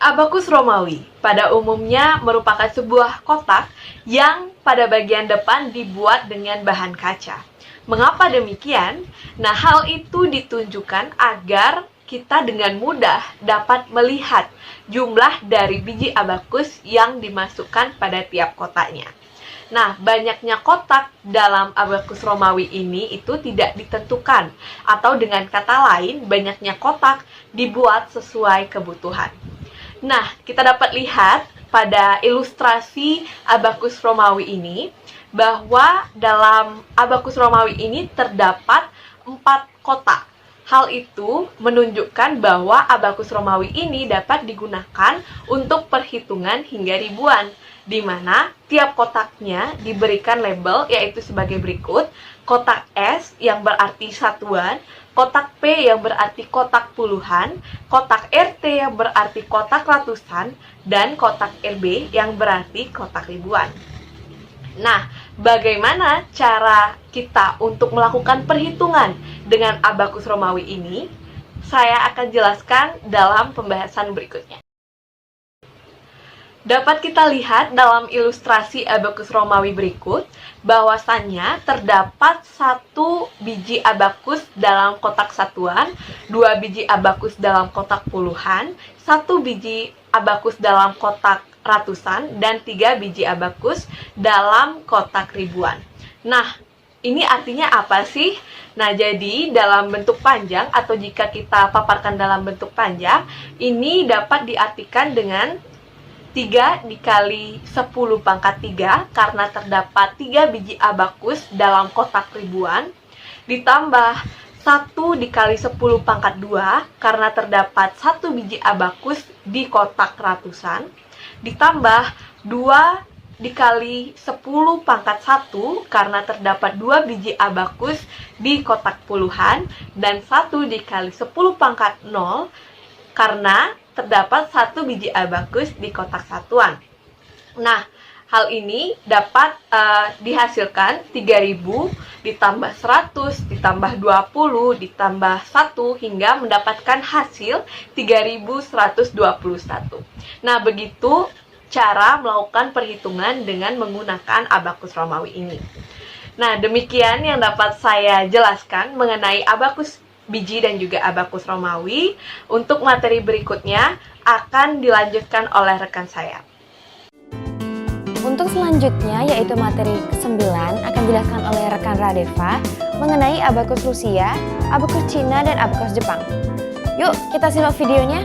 Abakus Romawi pada umumnya merupakan sebuah kotak yang pada bagian depan dibuat dengan bahan kaca. Mengapa demikian? Nah, hal itu ditunjukkan agar kita dengan mudah dapat melihat jumlah dari biji abakus yang dimasukkan pada tiap kotaknya. Nah, banyaknya kotak dalam abakus Romawi ini itu tidak ditentukan, atau dengan kata lain, banyaknya kotak dibuat sesuai kebutuhan. Nah, kita dapat lihat pada ilustrasi abakus Romawi ini bahwa dalam abakus Romawi ini terdapat 4 kotak. Hal itu menunjukkan bahwa abakus Romawi ini dapat digunakan untuk perhitungan hingga ribuan, di mana tiap kotaknya diberikan label yaitu sebagai berikut: kotak S yang berarti satuan, kotak P yang berarti kotak puluhan, kotak RT yang berarti kotak ratusan, dan kotak RB yang berarti kotak ribuan. Nah, bagaimana cara kita untuk melakukan perhitungan dengan abakus Romawi ini? Saya akan jelaskan dalam pembahasan berikutnya. Dapat kita lihat dalam ilustrasi abakus Romawi berikut, bahwasannya terdapat 1 biji abakus dalam kotak satuan, 2 biji abakus dalam kotak puluhan, 1 biji abakus dalam kotak ratusan, dan 3 biji abakus dalam kotak ribuan. Nah, ini artinya apa sih? Nah, jadi dalam bentuk panjang atau jika kita paparkan dalam bentuk panjang, ini dapat diartikan dengan 3 dikali 10 pangkat 3 karena terdapat 3 biji abakus dalam kotak ribuan, ditambah 1 dikali 10 pangkat 2 karena terdapat 1 biji abakus di kotak ratusan, ditambah 2 dikali 10 pangkat 1 karena terdapat 2 biji abakus di kotak puluhan, dan 1 dikali 10 pangkat 0 karena terdapat 1 biji abakus di kotak satuan. Nah, hal ini dapat dihasilkan 3000 ditambah 100 ditambah 20 ditambah 1 hingga mendapatkan hasil 3121. Nah, begitu cara melakukan perhitungan dengan menggunakan abakus Romawi ini. Nah, demikian yang dapat saya jelaskan mengenai abakus biji dan juga abakus Romawi. Untuk materi berikutnya akan dilanjutkan oleh rekan saya. Untuk selanjutnya yaitu materi ke-9 akan dijelaskan oleh rekan Radeva mengenai abakus Rusia, abakus Cina, dan abakus Jepang. Yuk kita simak videonya.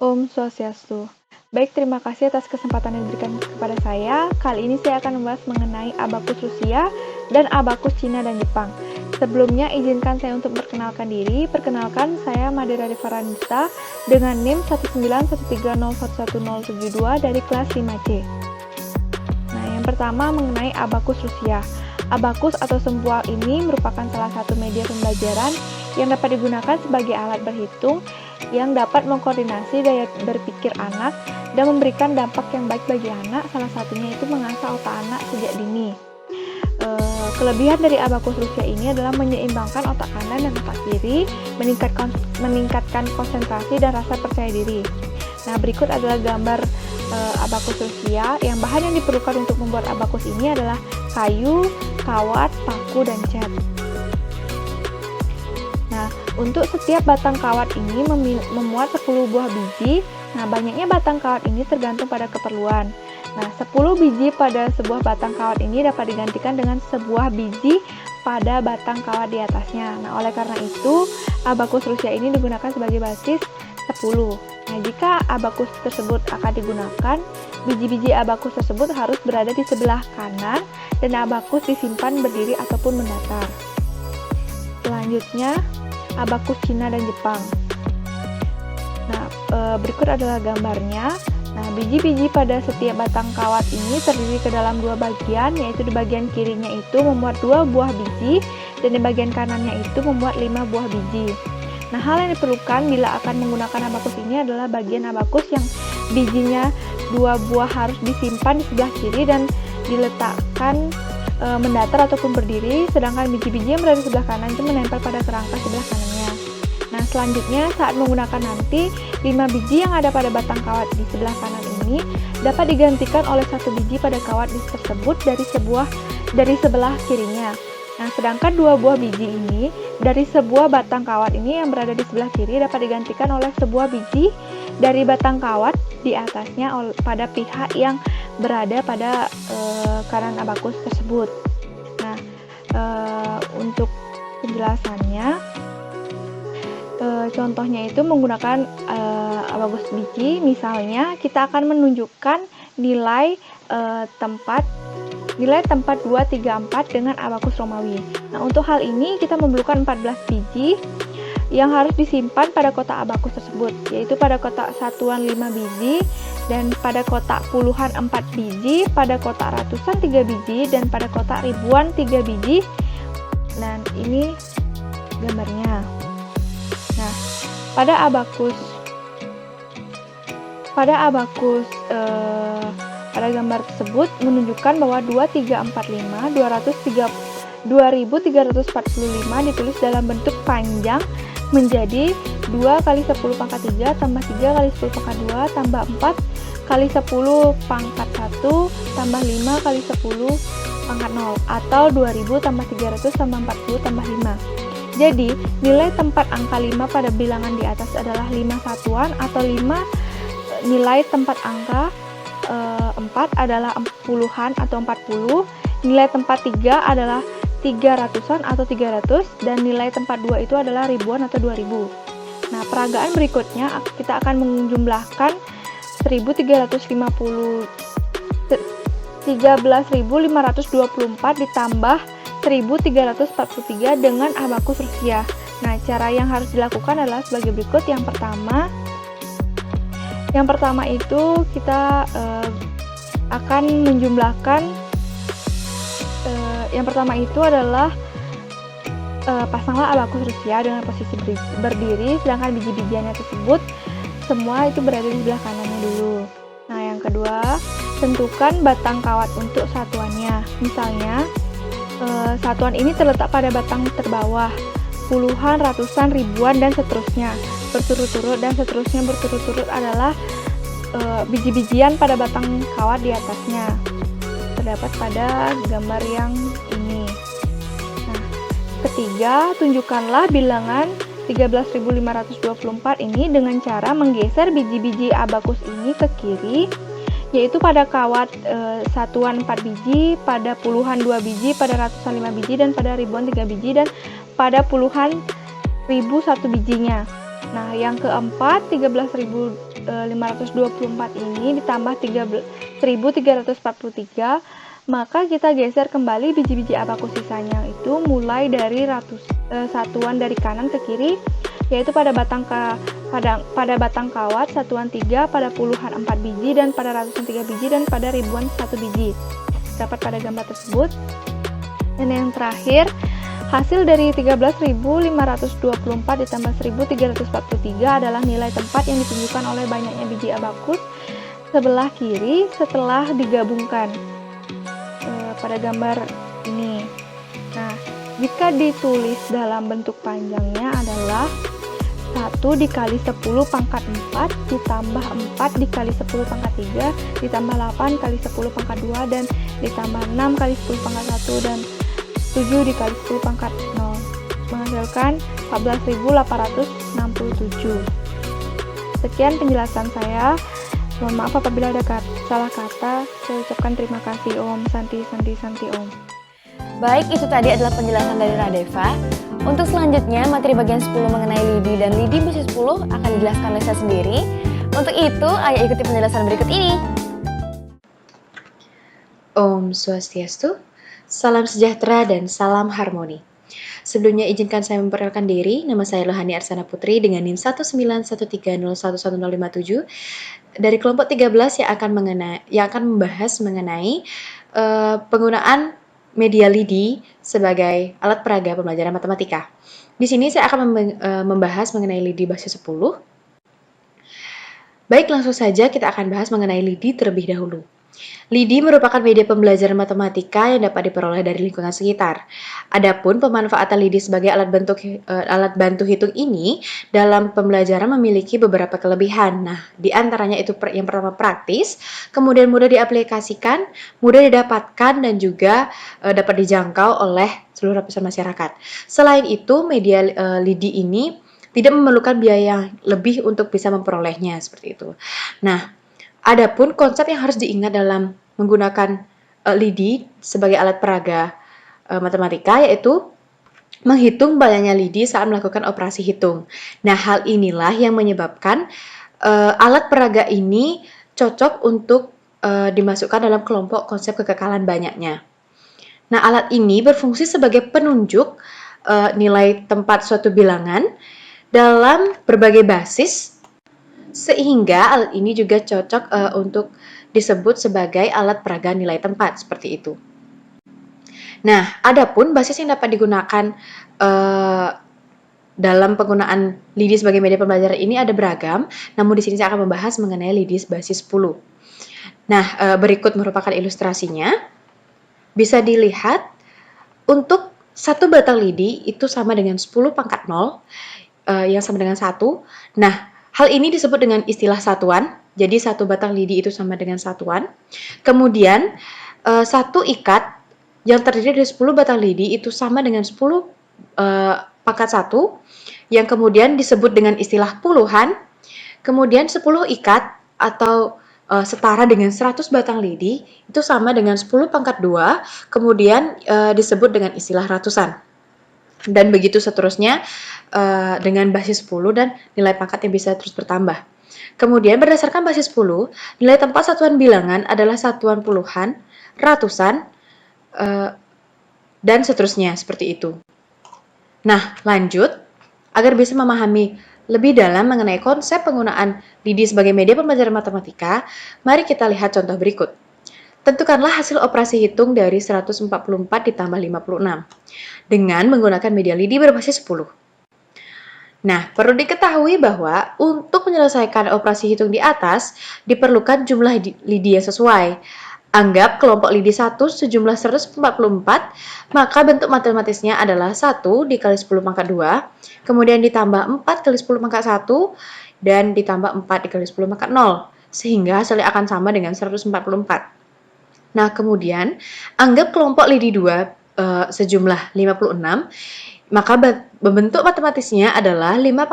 Om Swastiastu. Baik, terima kasih atas kesempatan yang diberikan kepada saya. Kali ini saya akan membahas mengenai abakus Rusia dan abakus Cina dan Jepang. Sebelumnya, izinkan saya untuk memperkenalkan diri. Perkenalkan, saya Madira Devaranista dengan NIM 19130111072 dari kelas 5C. Nah, yang pertama mengenai abakus Rusia. Abakus atau sempoal ini merupakan salah satu media pembelajaran yang dapat digunakan sebagai alat berhitung yang dapat mengkoordinasi daya berpikir anak dan memberikan dampak yang baik bagi anak, salah satunya itu mengasah otak anak sejak dini. Kelebihan dari abakus Rusia ini adalah menyeimbangkan otak kanan dan otak kiri, meningkatkan konsentrasi dan rasa percaya diri. Nah, berikut adalah gambar abakus Rusia. Yang bahan yang diperlukan untuk membuat abakus ini adalah kayu, kawat, paku, dan cat. Nah, untuk setiap batang kawat ini memuat 10 buah biji. Nah, banyaknya batang kawat ini tergantung pada keperluan. Nah, 10 biji pada sebuah batang kawat ini dapat digantikan dengan sebuah biji pada batang kawat di atasnya. Nah, oleh karena itu, abakus Rusia ini digunakan sebagai basis 10. Nah, jika abakus tersebut akan digunakan, Biji-biji abakus tersebut harus berada di sebelah kanan dan abakus disimpan berdiri ataupun mendatar. Selanjutnya, abakus Cina dan Jepang. Nah, berikut adalah gambarnya. Nah, biji-biji pada setiap batang kawat ini terdiri ke dalam dua bagian, yaitu di bagian kirinya itu memuat 2 buah biji dan di bagian kanannya itu memuat 5 buah biji. Nah, hal yang diperlukan bila akan menggunakan abakus ini adalah bagian abakus yang bijinya 2 buah harus disimpan di sebelah kiri dan diletakkan mendatar ataupun berdiri, sedangkan biji-biji yang berada di sebelah kanan itu menempel pada kerangka sebelah kanannya. Nah, selanjutnya saat menggunakan nanti 5 biji yang ada pada batang kawat di sebelah kanan ini dapat digantikan oleh 1 biji pada kawat tersebut dari sebelah kirinya. Nah, sedangkan 2 buah biji ini dari sebuah batang kawat ini yang berada di sebelah kiri dapat digantikan oleh sebuah biji dari batang kawat di atasnya pada pihak yang berada pada kanan abakus tersebut. Nah, untuk penjelasannya, contohnya itu menggunakan abakus biji. Misalnya kita akan menunjukkan nilai tempat 2, 3, 4 dengan abakus Romawi. Nah, untuk hal ini kita memerlukan 14 biji yang harus disimpan pada kotak abakus tersebut, yaitu pada kotak satuan 5 biji, dan pada kotak puluhan 4 biji, pada kotak ratusan 3 biji, dan pada kotak ribuan 3 biji. Dan ini gambarnya. Nah, pada gambar tersebut menunjukkan bahwa 2345 2345 ditulis dalam bentuk panjang menjadi 2 kali 10 pangkat 3 tambah 3 kali 10 pangkat 2 tambah 4 kali 10 pangkat 1 tambah 5 kali 10 pangkat 0 atau 2000 tambah 300 tambah 40 tambah 5. Jadi, nilai tempat angka 5 pada bilangan di atas adalah 5 satuan atau 5 nilai tempat angka 4 adalah puluhan atau 40, nilai tempat 3 adalah 300-an atau 300, dan nilai tempat 2 itu adalah ribuan atau 2000. Nah, peragaan berikutnya kita akan menjumlahkan 13.524 ditambah 1343 dengan abakus Rusia. Nah, cara yang harus dilakukan adalah sebagai berikut. Yang pertama itu kita akan menjumlahkan, yang pertama itu adalah pasanglah abakus Rusia dengan posisi berdiri, sedangkan biji-bijiannya tersebut semua itu berada di sebelah kanannya dulu. Nah, yang kedua, tentukan batang kawat untuk satuannya. Misalnya, satuan ini terletak pada batang terbawah, puluhan, ratusan, ribuan, dan seterusnya berturut-turut, dan seterusnya berturut-turut adalah biji-bijian pada batang kawat di atasnya. Terdapat pada gambar yang ini. Nah, ketiga, tunjukkanlah bilangan 13.524 ini dengan cara menggeser biji-biji abakus ini ke kiri, yaitu pada kawat satuan 4 biji, pada puluhan 2 biji, pada ratusan 5 biji, dan pada ribuan 3 biji, dan pada puluhan ribu 1 bijinya. Nah, yang keempat, 13.524 ini ditambah 1.343, maka kita geser kembali biji-biji abakus sisanya itu mulai dari satuan dari kanan ke kiri, yaitu pada batang kawat satuan 3, pada puluhan 4 biji, dan pada ratusan 3 biji, dan pada ribuan 1 biji. Dapat pada gambar tersebut. Dan yang terakhir, hasil dari 13.524 ditambah 1.343 adalah nilai tempat yang ditunjukkan oleh banyaknya biji abakus sebelah kiri setelah digabungkan pada gambar ini. Nah, jika ditulis dalam bentuk panjangnya adalah 1 dikali 10 pangkat 4 ditambah 4 dikali 10 pangkat 3 ditambah 8 kali 10 pangkat 2 dan ditambah 6 kali 10 pangkat 1 dan 7 dikali 10 pangkat 0 menghasilkan 14.867. Sekian penjelasan saya. Mohon maaf apabila ada salah kata. Saya ucapkan terima kasih. Om Santi Santi Santi Om. Baik, itu tadi adalah penjelasan dari Radeva. Untuk selanjutnya, materi bagian 10 mengenai lidi dan lidi basis 10 akan dijelaskan oleh saya sendiri. Untuk itu, ayo ikuti penjelasan berikut ini. Om Swastiastu, salam sejahtera dan salam harmoni. Sebelumnya izinkan saya memperkenalkan diri, nama saya Lohani Arsana Putri dengan NIM 19130111057 dari kelompok 13 yang akan membahas mengenai penggunaan media LIDI sebagai alat peraga pembelajaran matematika. Di sini saya akan membahas mengenai LIDI basis 10. Baik, langsung saja kita akan bahas mengenai LIDI terlebih dahulu. LIDI merupakan media pembelajaran matematika yang dapat diperoleh dari lingkungan sekitar. Adapun pemanfaatan LIDI sebagai alat bantu hitung ini dalam pembelajaran memiliki beberapa kelebihan. Nah, di antaranya itu yang pertama praktis, kemudian mudah diaplikasikan, mudah didapatkan, dan juga dapat dijangkau oleh seluruh lapisan masyarakat. Selain itu, media LIDI ini tidak memerlukan biaya yang lebih untuk bisa memperolehnya, seperti itu. Nah, adapun konsep yang harus diingat dalam menggunakan LIDI sebagai alat peraga matematika yaitu menghitung banyaknya LIDI saat melakukan operasi hitung. Nah, hal inilah yang menyebabkan alat peraga ini cocok untuk dimasukkan dalam kelompok konsep kekekalan banyaknya. Nah, alat ini berfungsi sebagai penunjuk nilai tempat suatu bilangan dalam berbagai basis, sehingga alat ini juga cocok untuk disebut sebagai alat peraga nilai tempat, seperti itu. Nah, adapun basis yang dapat digunakan dalam penggunaan LIDI sebagai media pembelajaran ini ada beragam, namun di sini saya akan membahas mengenai LIDI basis 10. Nah, berikut merupakan ilustrasinya. Bisa dilihat, untuk satu batang LIDI itu sama dengan 10 pangkat 0, yang sama dengan 1. Nah, hal ini disebut dengan istilah satuan. Jadi satu batang LIDI itu sama dengan satuan. Kemudian satu ikat yang terdiri dari 10 batang LIDI itu sama dengan 10 pangkat 1, yang kemudian disebut dengan istilah puluhan. Kemudian 10 ikat atau setara dengan 100 batang LIDI itu sama dengan 10 pangkat 2, kemudian disebut dengan istilah ratusan. Dan begitu seterusnya dengan basis 10 dan nilai pangkat yang bisa terus bertambah. Kemudian berdasarkan basis 10, nilai tempat satuan bilangan adalah satuan puluhan, ratusan, dan seterusnya, seperti itu. Nah, lanjut, agar bisa memahami lebih dalam mengenai konsep penggunaan LIDI sebagai media pembelajaran matematika, mari kita lihat contoh berikut. Tentukanlah hasil operasi hitung dari 144 ditambah 56 dengan menggunakan media LIDI berbasis 10. Nah, perlu diketahui bahwa untuk menyelesaikan operasi hitung di atas diperlukan jumlah LIDI yang sesuai. Anggap kelompok LIDI 1 sejumlah 144, maka bentuk matematisnya adalah 1 dikali 10 pangkat 2, kemudian ditambah 4 kali 10 pangkat 1, dan ditambah 4 dikali 10 pangkat 0, sehingga hasilnya akan sama dengan 144. Nah, kemudian anggap kelompok LIDI 2 sejumlah 56, maka bentuk matematisnya adalah 5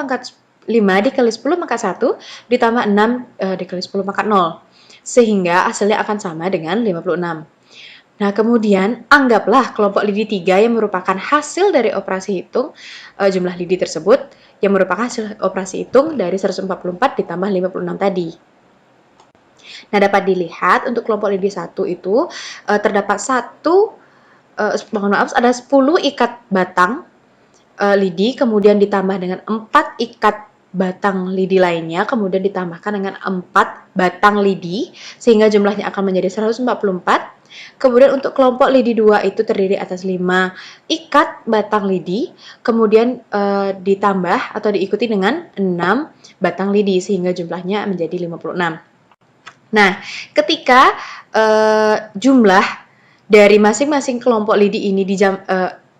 dikali 10 pangkat 1 ditambah 6 dikali 10 pangkat 0, sehingga hasilnya akan sama dengan 56. Nah, kemudian anggaplah kelompok LIDI 3 yang merupakan hasil dari operasi hitung jumlah LIDI tersebut, yang merupakan hasil operasi hitung dari 144 ditambah 56 tadi. Nah, dapat dilihat untuk kelompok LIDI 1 itu terdapat ada 10 ikat batang LIDI, kemudian ditambah dengan 4 ikat batang LIDI lainnya, kemudian ditambahkan dengan 4 batang LIDI, sehingga jumlahnya akan menjadi 144. Kemudian untuk kelompok LIDI 2 itu terdiri atas 5 ikat batang LIDI, kemudian ditambah atau diikuti dengan 6 batang LIDI, sehingga jumlahnya menjadi 56. Nah, ketika jumlah dari masing-masing kelompok LIDI ini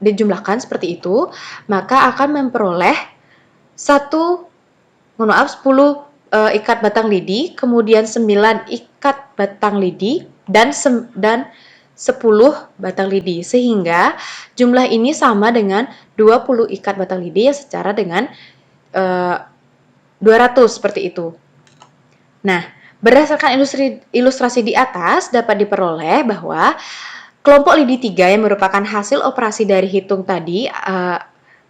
dijumlahkan seperti itu, maka akan memperoleh 10 ikat batang LIDI, kemudian 9 ikat batang LIDI, dan 10 batang LIDI, sehingga jumlah ini sama dengan 20 ikat batang LIDI yang secara dengan 200, seperti itu. Nah, berdasarkan ilustrasi di atas dapat diperoleh bahwa kelompok LIDI 3 yang merupakan hasil operasi dari hitung tadi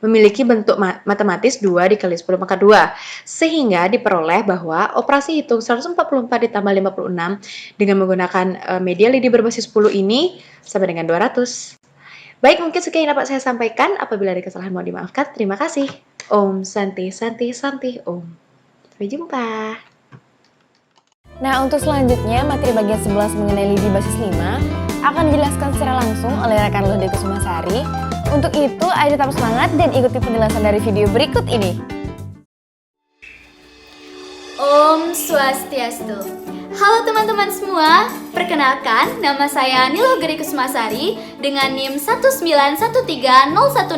memiliki bentuk matematis 2 dikali 10 pangkat 2, sehingga diperoleh bahwa operasi hitung 144 ditambah 56 dengan menggunakan media lidi berbasis 10 ini sama dengan 200. Baik, mungkin sekian yang dapat saya sampaikan. Apabila ada kesalahan mohon dimaafkan. Terima kasih. Om Santi Santi Santi Om. Sampai jumpa. Nah, untuk selanjutnya materi bagian 11 mengenai lidi basis 5 akan dijelaskan secara langsung oleh rekan Lode Kusumasari. Untuk itu, ayo tetap semangat dan ikuti penjelasan dari video berikut ini. Om Swastiastu. Halo teman-teman semua, perkenalkan nama saya Nilogeri Kusumasari dengan NIM 191301049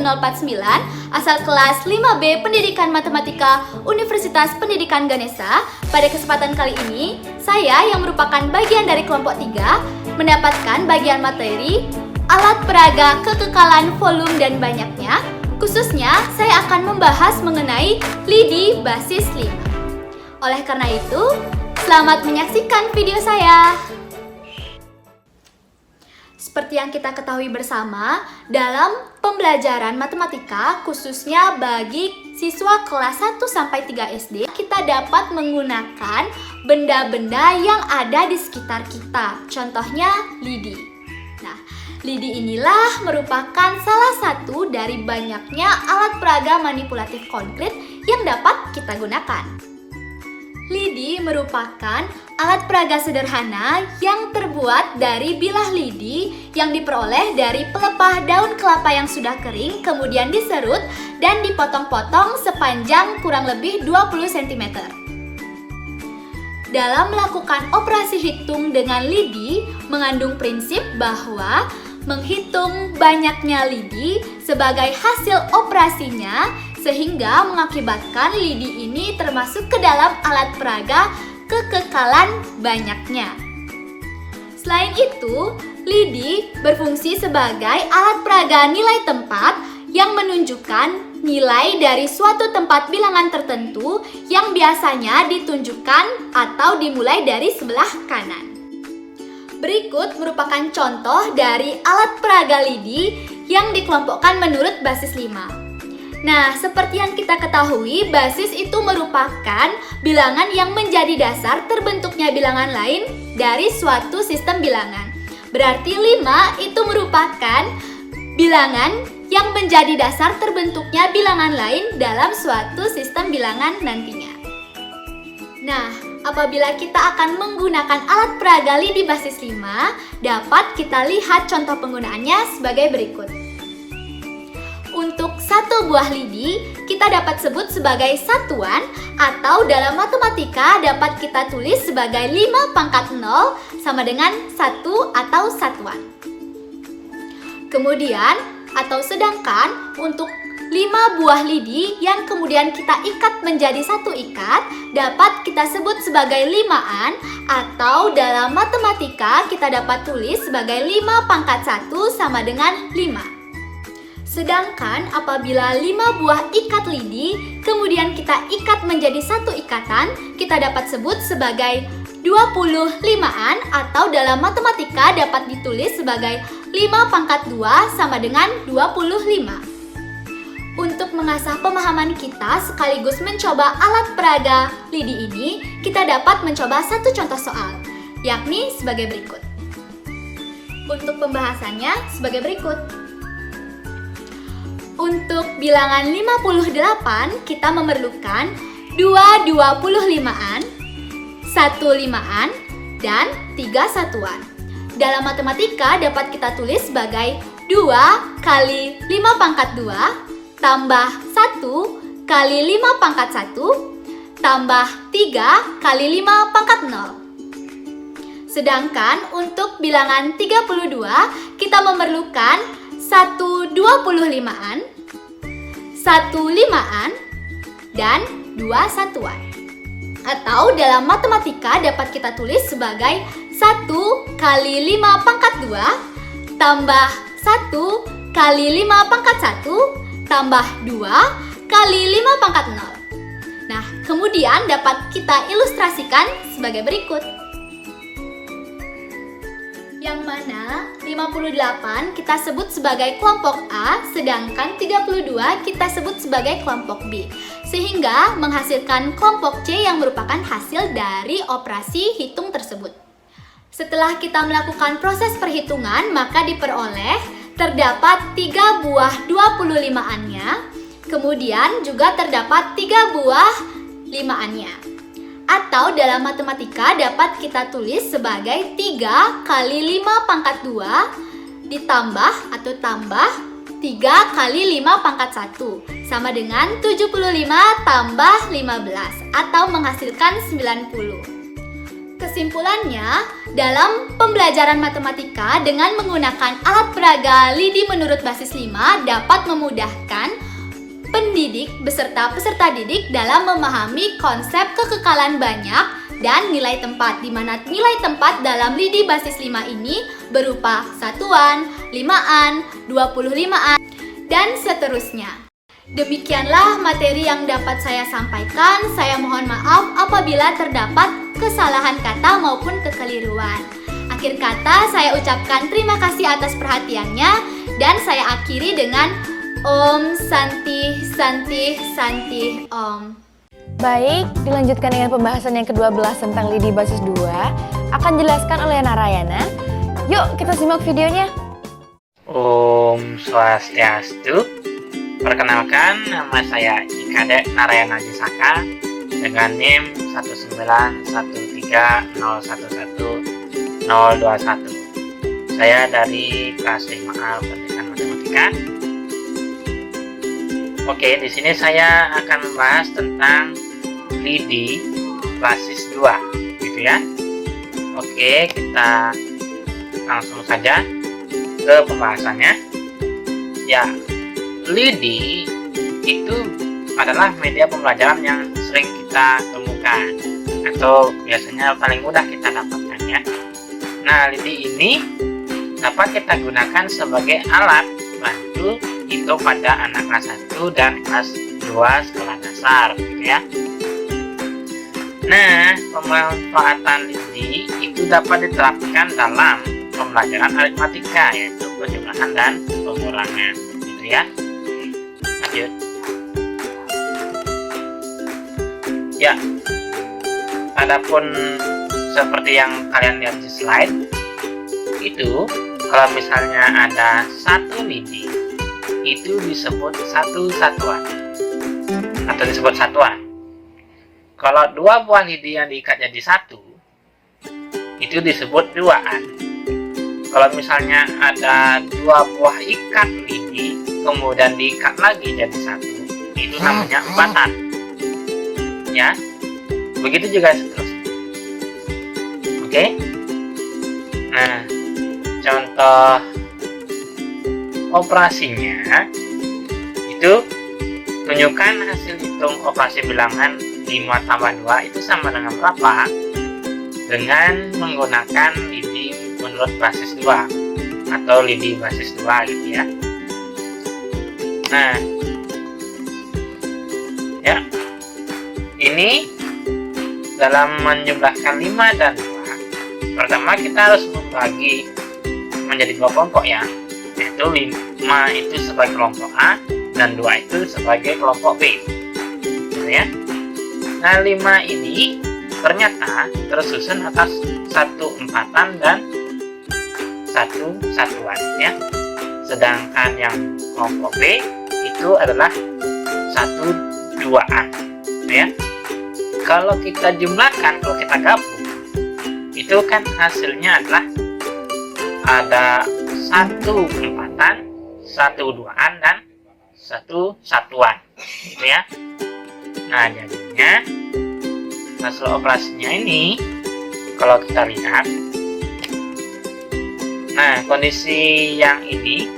asal kelas 5B Pendidikan Matematika Universitas Pendidikan Ganesha. Pada kesempatan kali ini, saya yang merupakan bagian dari kelompok 3 mendapatkan bagian materi alat peraga kekekalan volume dan banyaknya. Khususnya, saya akan membahas mengenai lidi basis 5. Oleh karena itu, selamat menyaksikan video saya. Seperti yang kita ketahui bersama, dalam pembelajaran matematika khususnya bagi siswa kelas 1-3 SD, kita dapat menggunakan benda-benda yang ada di sekitar kita. Contohnya lidi. Nah, lidi inilah merupakan salah satu dari banyaknya alat peraga manipulatif konkret yang dapat kita gunakan. Lidi merupakan alat peraga sederhana yang terbuat dari bilah lidi yang diperoleh dari pelepah daun kelapa yang sudah kering, kemudian diserut dan dipotong-potong sepanjang kurang lebih 20 cm. Dalam melakukan operasi hitung dengan lidi mengandung prinsip bahwa menghitung banyaknya lidi sebagai hasil operasinya sehingga mengakibatkan lidi ini termasuk ke dalam alat peraga kekekalan banyaknya. Selain itu, lidi berfungsi sebagai alat peraga nilai tempat yang menunjukkan nilai dari suatu tempat bilangan tertentu yang biasanya ditunjukkan atau dimulai dari sebelah kanan. Berikut merupakan contoh dari alat peraga lidi yang dikelompokkan menurut basis 5. Nah, seperti yang kita ketahui, basis itu merupakan bilangan yang menjadi dasar terbentuknya bilangan lain dari suatu sistem bilangan. Berarti 5 itu merupakan bilangan yang menjadi dasar terbentuknya bilangan lain dalam suatu sistem bilangan nantinya. Nah, apabila kita akan menggunakan alat peraga lidi basis 5, dapat kita lihat contoh penggunaannya sebagai berikut. Untuk satu buah lidi, kita dapat sebut sebagai satuan atau dalam matematika dapat kita tulis sebagai 5 pangkat 0 sama dengan 1 atau satuan. Kemudian, atau sedangkan untuk 5 buah lidi yang kemudian kita ikat menjadi satu ikat dapat kita sebut sebagai limaan atau dalam matematika kita dapat tulis sebagai 5 pangkat 1 sama dengan 5. Sedangkan apabila 5 buah ikat lidi kemudian kita ikat menjadi satu ikatan, kita dapat sebut sebagai 25-an atau dalam matematika dapat ditulis sebagai 5 pangkat 2 sama dengan 25. Untuk mengasah pemahaman kita sekaligus mencoba alat peraga lidi ini, kita dapat mencoba satu contoh soal, yakni sebagai berikut. Untuk pembahasannya sebagai berikut. Untuk bilangan 58, kita memerlukan 2 25-an, 1 5-an, dan 3 satuan. Dalam matematika dapat kita tulis sebagai 2 kali 5 pangkat 2 tambah 1 kali 5 pangkat 1 tambah 3 kali 5 pangkat 0. Sedangkan untuk bilangan 32, kita memerlukan 1 25-an, 1 5-an, dan 2 satuan. Atau dalam matematika dapat kita tulis sebagai 1 kali 5 pangkat 2 tambah 1 kali 5 pangkat 1 tambah 2 kali 5 pangkat 0. Nah, kemudian dapat kita ilustrasikan sebagai berikut. yang mana 58 kita sebut sebagai kelompok A, sedangkan 32 kita sebut sebagai kelompok B, sehingga menghasilkan kelompok C yang merupakan hasil dari operasi hitung tersebut. Setelah kita melakukan proses perhitungan, maka diperoleh terdapat 3 buah 25-annya, kemudian juga terdapat 3 buah 5-annya. Atau dalam matematika dapat kita tulis sebagai 3 kali 5 pangkat 2 ditambah atau tambah 3 kali 5 pangkat 1 sama dengan 75 tambah 15 atau menghasilkan 90. Kesimpulannya, dalam pembelajaran matematika dengan menggunakan alat peraga lidi menurut basis 5 dapat memudahkan pendidik beserta peserta didik dalam memahami konsep kekekalan banyak dan nilai tempat, di mana nilai tempat dalam lidi basis 5 ini berupa satuan, 5-an, 25-an, dan seterusnya. Demikianlah materi yang dapat saya sampaikan. Saya mohon maaf apabila terdapat kesalahan kata maupun kekeliruan. Akhir kata, saya ucapkan terima kasih atas perhatiannya dan saya akhiri dengan Om Santi Santi Santi Om. Baik, dilanjutkan dengan pembahasan yang ke-12 tentang lidi basis 2 akan dijelaskan oleh Narayana. Yuk kita simak videonya. Om Swastiastu. Perkenalkan, nama saya Ikade Narayana Jisaka dengan NIM 19130111021. Saya dari kelas 5A Pendidikan Matematika. Oke, di sini saya akan membahas tentang lidi basis 2, gitu ya. Oke, kita langsung saja ke pembahasannya. Ya, lidi itu adalah media pembelajaran yang sering kita temukan atau biasanya paling mudah kita dapatkan ya. Nah, lidi ini dapat kita gunakan sebagai alat bantu itu pada anak kelas 1 dan kelas 2 sekolah dasar gitu ya. Nah, pemanfaatan lidi itu dapat diterapkan dalam pembelajaran aritmatika, yaitu penjumlahan dan pengurangan gitu ya. Lanjut. Ya, adapun seperti yang kalian lihat di slide itu, kalau misalnya ada satu lidi itu disebut satu satuan atau disebut satuan. Kalau dua buah lidi yang diikat jadi satu itu disebut duaan. Kalau misalnya ada dua buah ikat lidi kemudian diikat lagi jadi satu, itu namanya empatan ya. Begitu juga seterusnya. Oke. Nah, contoh operasinya itu tunjukkan hasil hitung operasi bilangan 5 tambah 2 itu sama dengan berapa dengan menggunakan lidi menurut basis 2 atau lidi basis 2 gitu ya. Nah ya, ini dalam menjumlahkan 5 dan 2, pertama kita harus membagi menjadi dua kelompok ya, yaitu 5 itu sebagai kelompok A dan 2 itu sebagai kelompok B gitu ya. Nah, 5 ini ternyata tersusun atas 1 empatan dan 1 satuan ya. Sedangkan yang kelompok B itu adalah 1 duaan gitu ya. Kalau kita jumlahkan, kalau kita gabung, itu kan hasilnya adalah ada 1 empatan, 1 duaan, dan 1 satuan gitu ya. Nah, jadinya hasil operasinya ini kalau kita lihat, nah kondisi yang ini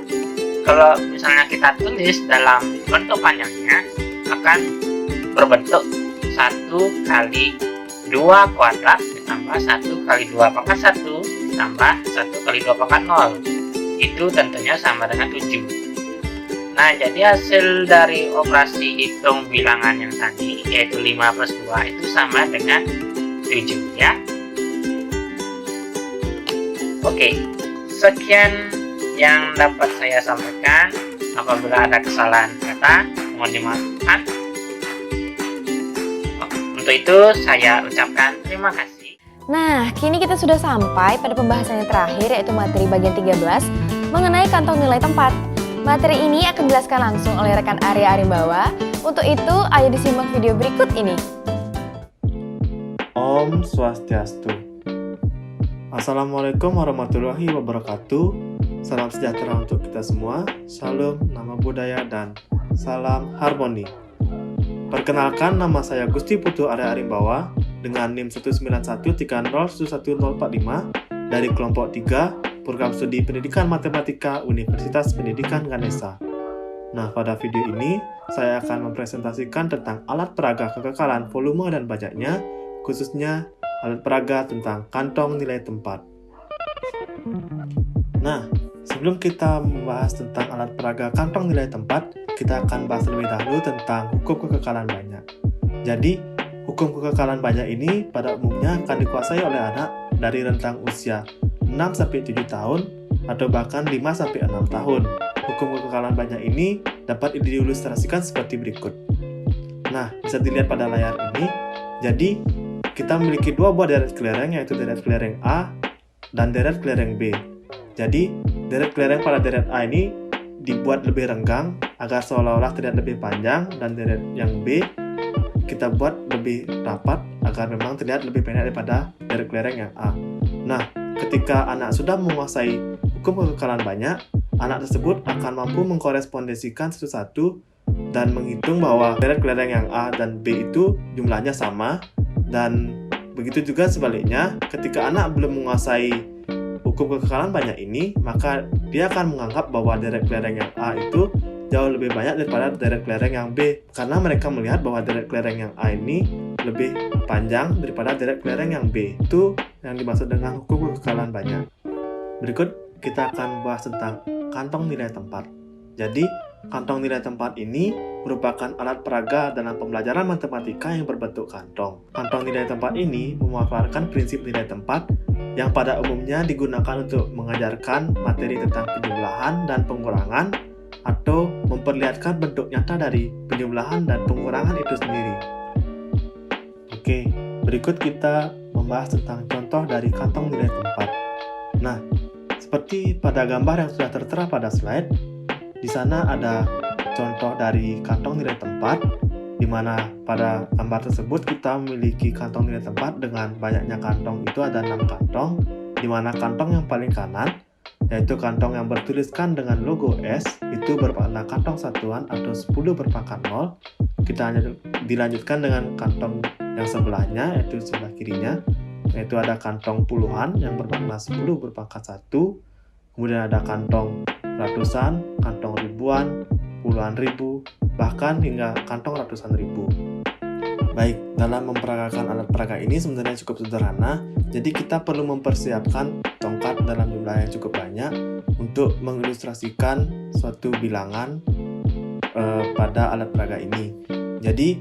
kalau misalnya kita tulis dalam bentuk panjangnya akan berbentuk 1 kali 2 kuadrat ditambah 1 kali 2 pangkat 1 ditambah 1 kali 2 pangkat 0. Itu tentunya sama dengan 7. Nah, jadi hasil dari operasi hitung bilangan yang tadi, yaitu 5 plus 2, itu sama dengan 7 ya. Oke, sekian yang dapat saya sampaikan. Apabila ada kesalahan kata, mohon dimaafkan. Untuk itu saya ucapkan terima kasih. Nah, kini kita sudah sampai pada pembahasan yang terakhir, yaitu materi bagian 13 mengenai kantong nilai tempat. Materi ini akan dijelaskan langsung oleh rekan Arya Arimbawa. Untuk itu, ayo disimak video berikut ini. Om Swastiastu. Assalamualaikum warahmatullahi wabarakatuh. Salam sejahtera untuk kita semua. Salam, nama budaya, dan salam harmoni. Perkenalkan, nama saya Gusti Putu Arya Arimbawa dengan NIM 19130111045 dari kelompok 3 Program Studi Pendidikan Matematika Universitas Pendidikan Ganesha. Nah, pada video ini saya akan mempresentasikan tentang alat peraga kekekalan volume dan banyaknya, khususnya alat peraga tentang kantong nilai tempat. Nah, sebelum kita membahas tentang alat peraga kantong nilai tempat, kita akan bahas terlebih dahulu tentang hukum kekekalan banyak. Jadi, hukum kekekalan banyak ini pada umumnya akan dikuasai oleh anak dari rentang usia 6-7 tahun atau bahkan 5-6 tahun. Hukum kekekalan banyak ini dapat diilustrasikan seperti berikut. Nah, bisa dilihat pada layar ini. Jadi, kita memiliki dua buah deret kelereng, yaitu deret kelereng A dan deret kelereng B. Jadi, deret kelereng pada deret A ini dibuat lebih renggang agar seolah-olah terlihat lebih panjang, dan deret yang B kita buat lebih rapat agar memang terlihat lebih pendek daripada deret kelereng yang A. Nah, ketika anak sudah menguasai hukum kekekalan banyak, anak tersebut akan mampu mengkorespondensikan satu-satu dan menghitung bahwa deret kelereng yang A dan B itu jumlahnya sama. Dan begitu juga sebaliknya, ketika anak belum menguasai hukum kekekalan banyak ini, maka dia akan menganggap bahwa deret kelereng yang A itu jauh lebih banyak daripada deret kelereng yang B, karena mereka melihat bahwa deret kelereng yang A ini lebih panjang daripada deret kelereng yang B. Itu yang dimaksud dengan hukum kekekalan banyak. Berikut kita akan bahas tentang kantong nilai tempat. Jadi, kantong nilai tempat ini merupakan alat peraga dalam pembelajaran matematika yang berbentuk kantong. Kantong nilai tempat ini memaparkan prinsip nilai tempat yang pada umumnya digunakan untuk mengajarkan materi tentang penjumlahan dan pengurangan, atau memperlihatkan bentuk nyata dari penjumlahan dan pengurangan itu sendiri. Oke, berikut kita membahas tentang contoh dari kantong nilai tempat. Nah, seperti pada gambar yang sudah tertera pada slide, di sana ada contoh dari kantong nilai tempat, di mana pada gambar tersebut kita memiliki kantong nilai tempat dengan banyaknya kantong itu ada 6 kantong, di mana kantong yang paling kanan, yaitu kantong yang bertuliskan dengan logo S, itu bermakna kantong satuan atau 10 berpangkat 0. Kita dilanjutkan dengan kantong yang sebelahnya, yaitu sebelah kirinya, yaitu ada kantong puluhan yang bermakna 10 berpangkat 1. Kemudian ada kantong ratusan, kantong ribuan, puluhan ribu, bahkan hingga kantong ratusan ribu. Baik, dalam memperagakan alat peraga ini sebenarnya cukup sederhana, jadi kita perlu mempersiapkan tongkat dalam jumlah yang cukup banyak untuk mengilustrasikan suatu bilangan pada alat peraga ini. Jadi,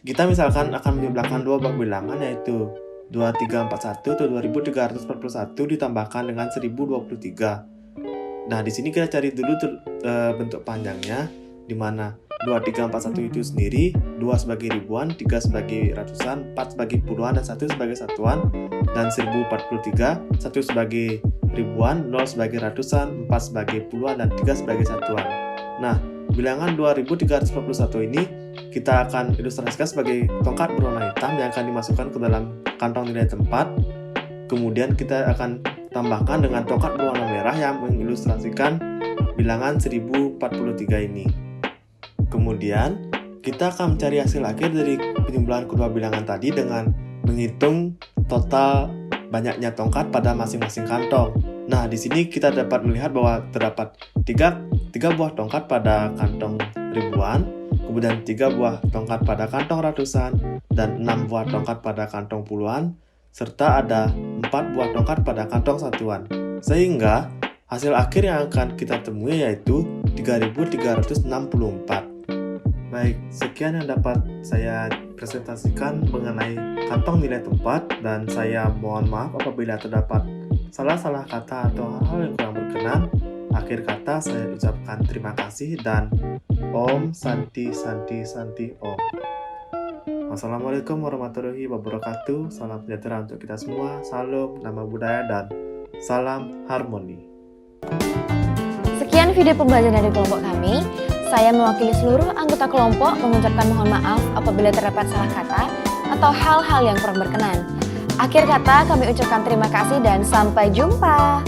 kita misalkan akan menjumlahkan dua buah bilangan, yaitu 2341 atau 2341 ditambahkan dengan 1023. Nah, di sini kita cari dulu bentuk panjangnya, di mana 2341 itu sendiri, 2 sebagai ribuan, 3 sebagai ratusan, 4 sebagai puluhan, dan 1 sebagai satuan, dan 1043, 1 sebagai ribuan, 0 sebagai ratusan, 4 sebagai puluhan, dan 3 sebagai satuan. Nah, bilangan 2341 ini kita akan ilustrasikan sebagai tongkat berwarna hitam yang akan dimasukkan ke dalam kantong nilai tempat. Kemudian kita akan tambahkan dengan tongkat berwarna merah yang mengilustrasikan bilangan 1043 ini. Kemudian kita akan mencari hasil akhir dari penjumlahan kedua bilangan tadi dengan menghitung total banyaknya tongkat pada masing-masing kantong. Nah, di sini kita dapat melihat bahwa terdapat 3 buah tongkat pada kantong ribuan, kemudian 3 buah tongkat pada kantong ratusan, dan 6 buah tongkat pada kantong puluhan, serta ada 4 buah tongkat pada kantong satuan. Sehingga hasil akhir yang akan kita temui yaitu 3364. Baik, sekian yang dapat saya presentasikan mengenai kantong nilai tempat, dan saya mohon maaf apabila terdapat salah-salah kata atau hal-hal yang kurang berkenan, akhir kata saya ucapkan terima kasih dan Om Santi Santi Santi Om. Wassalamualaikum warahmatullahi wabarakatuh. Salam sejahtera untuk kita semua. Salam nama budaya dan salam harmoni. Sekian video pembelajaran dari kelompok kami. Saya mewakili seluruh anggota kelompok mengucapkan mohon maaf apabila terdapat salah kata atau hal-hal yang kurang berkenan. Akhir kata kami ucapkan terima kasih dan sampai jumpa.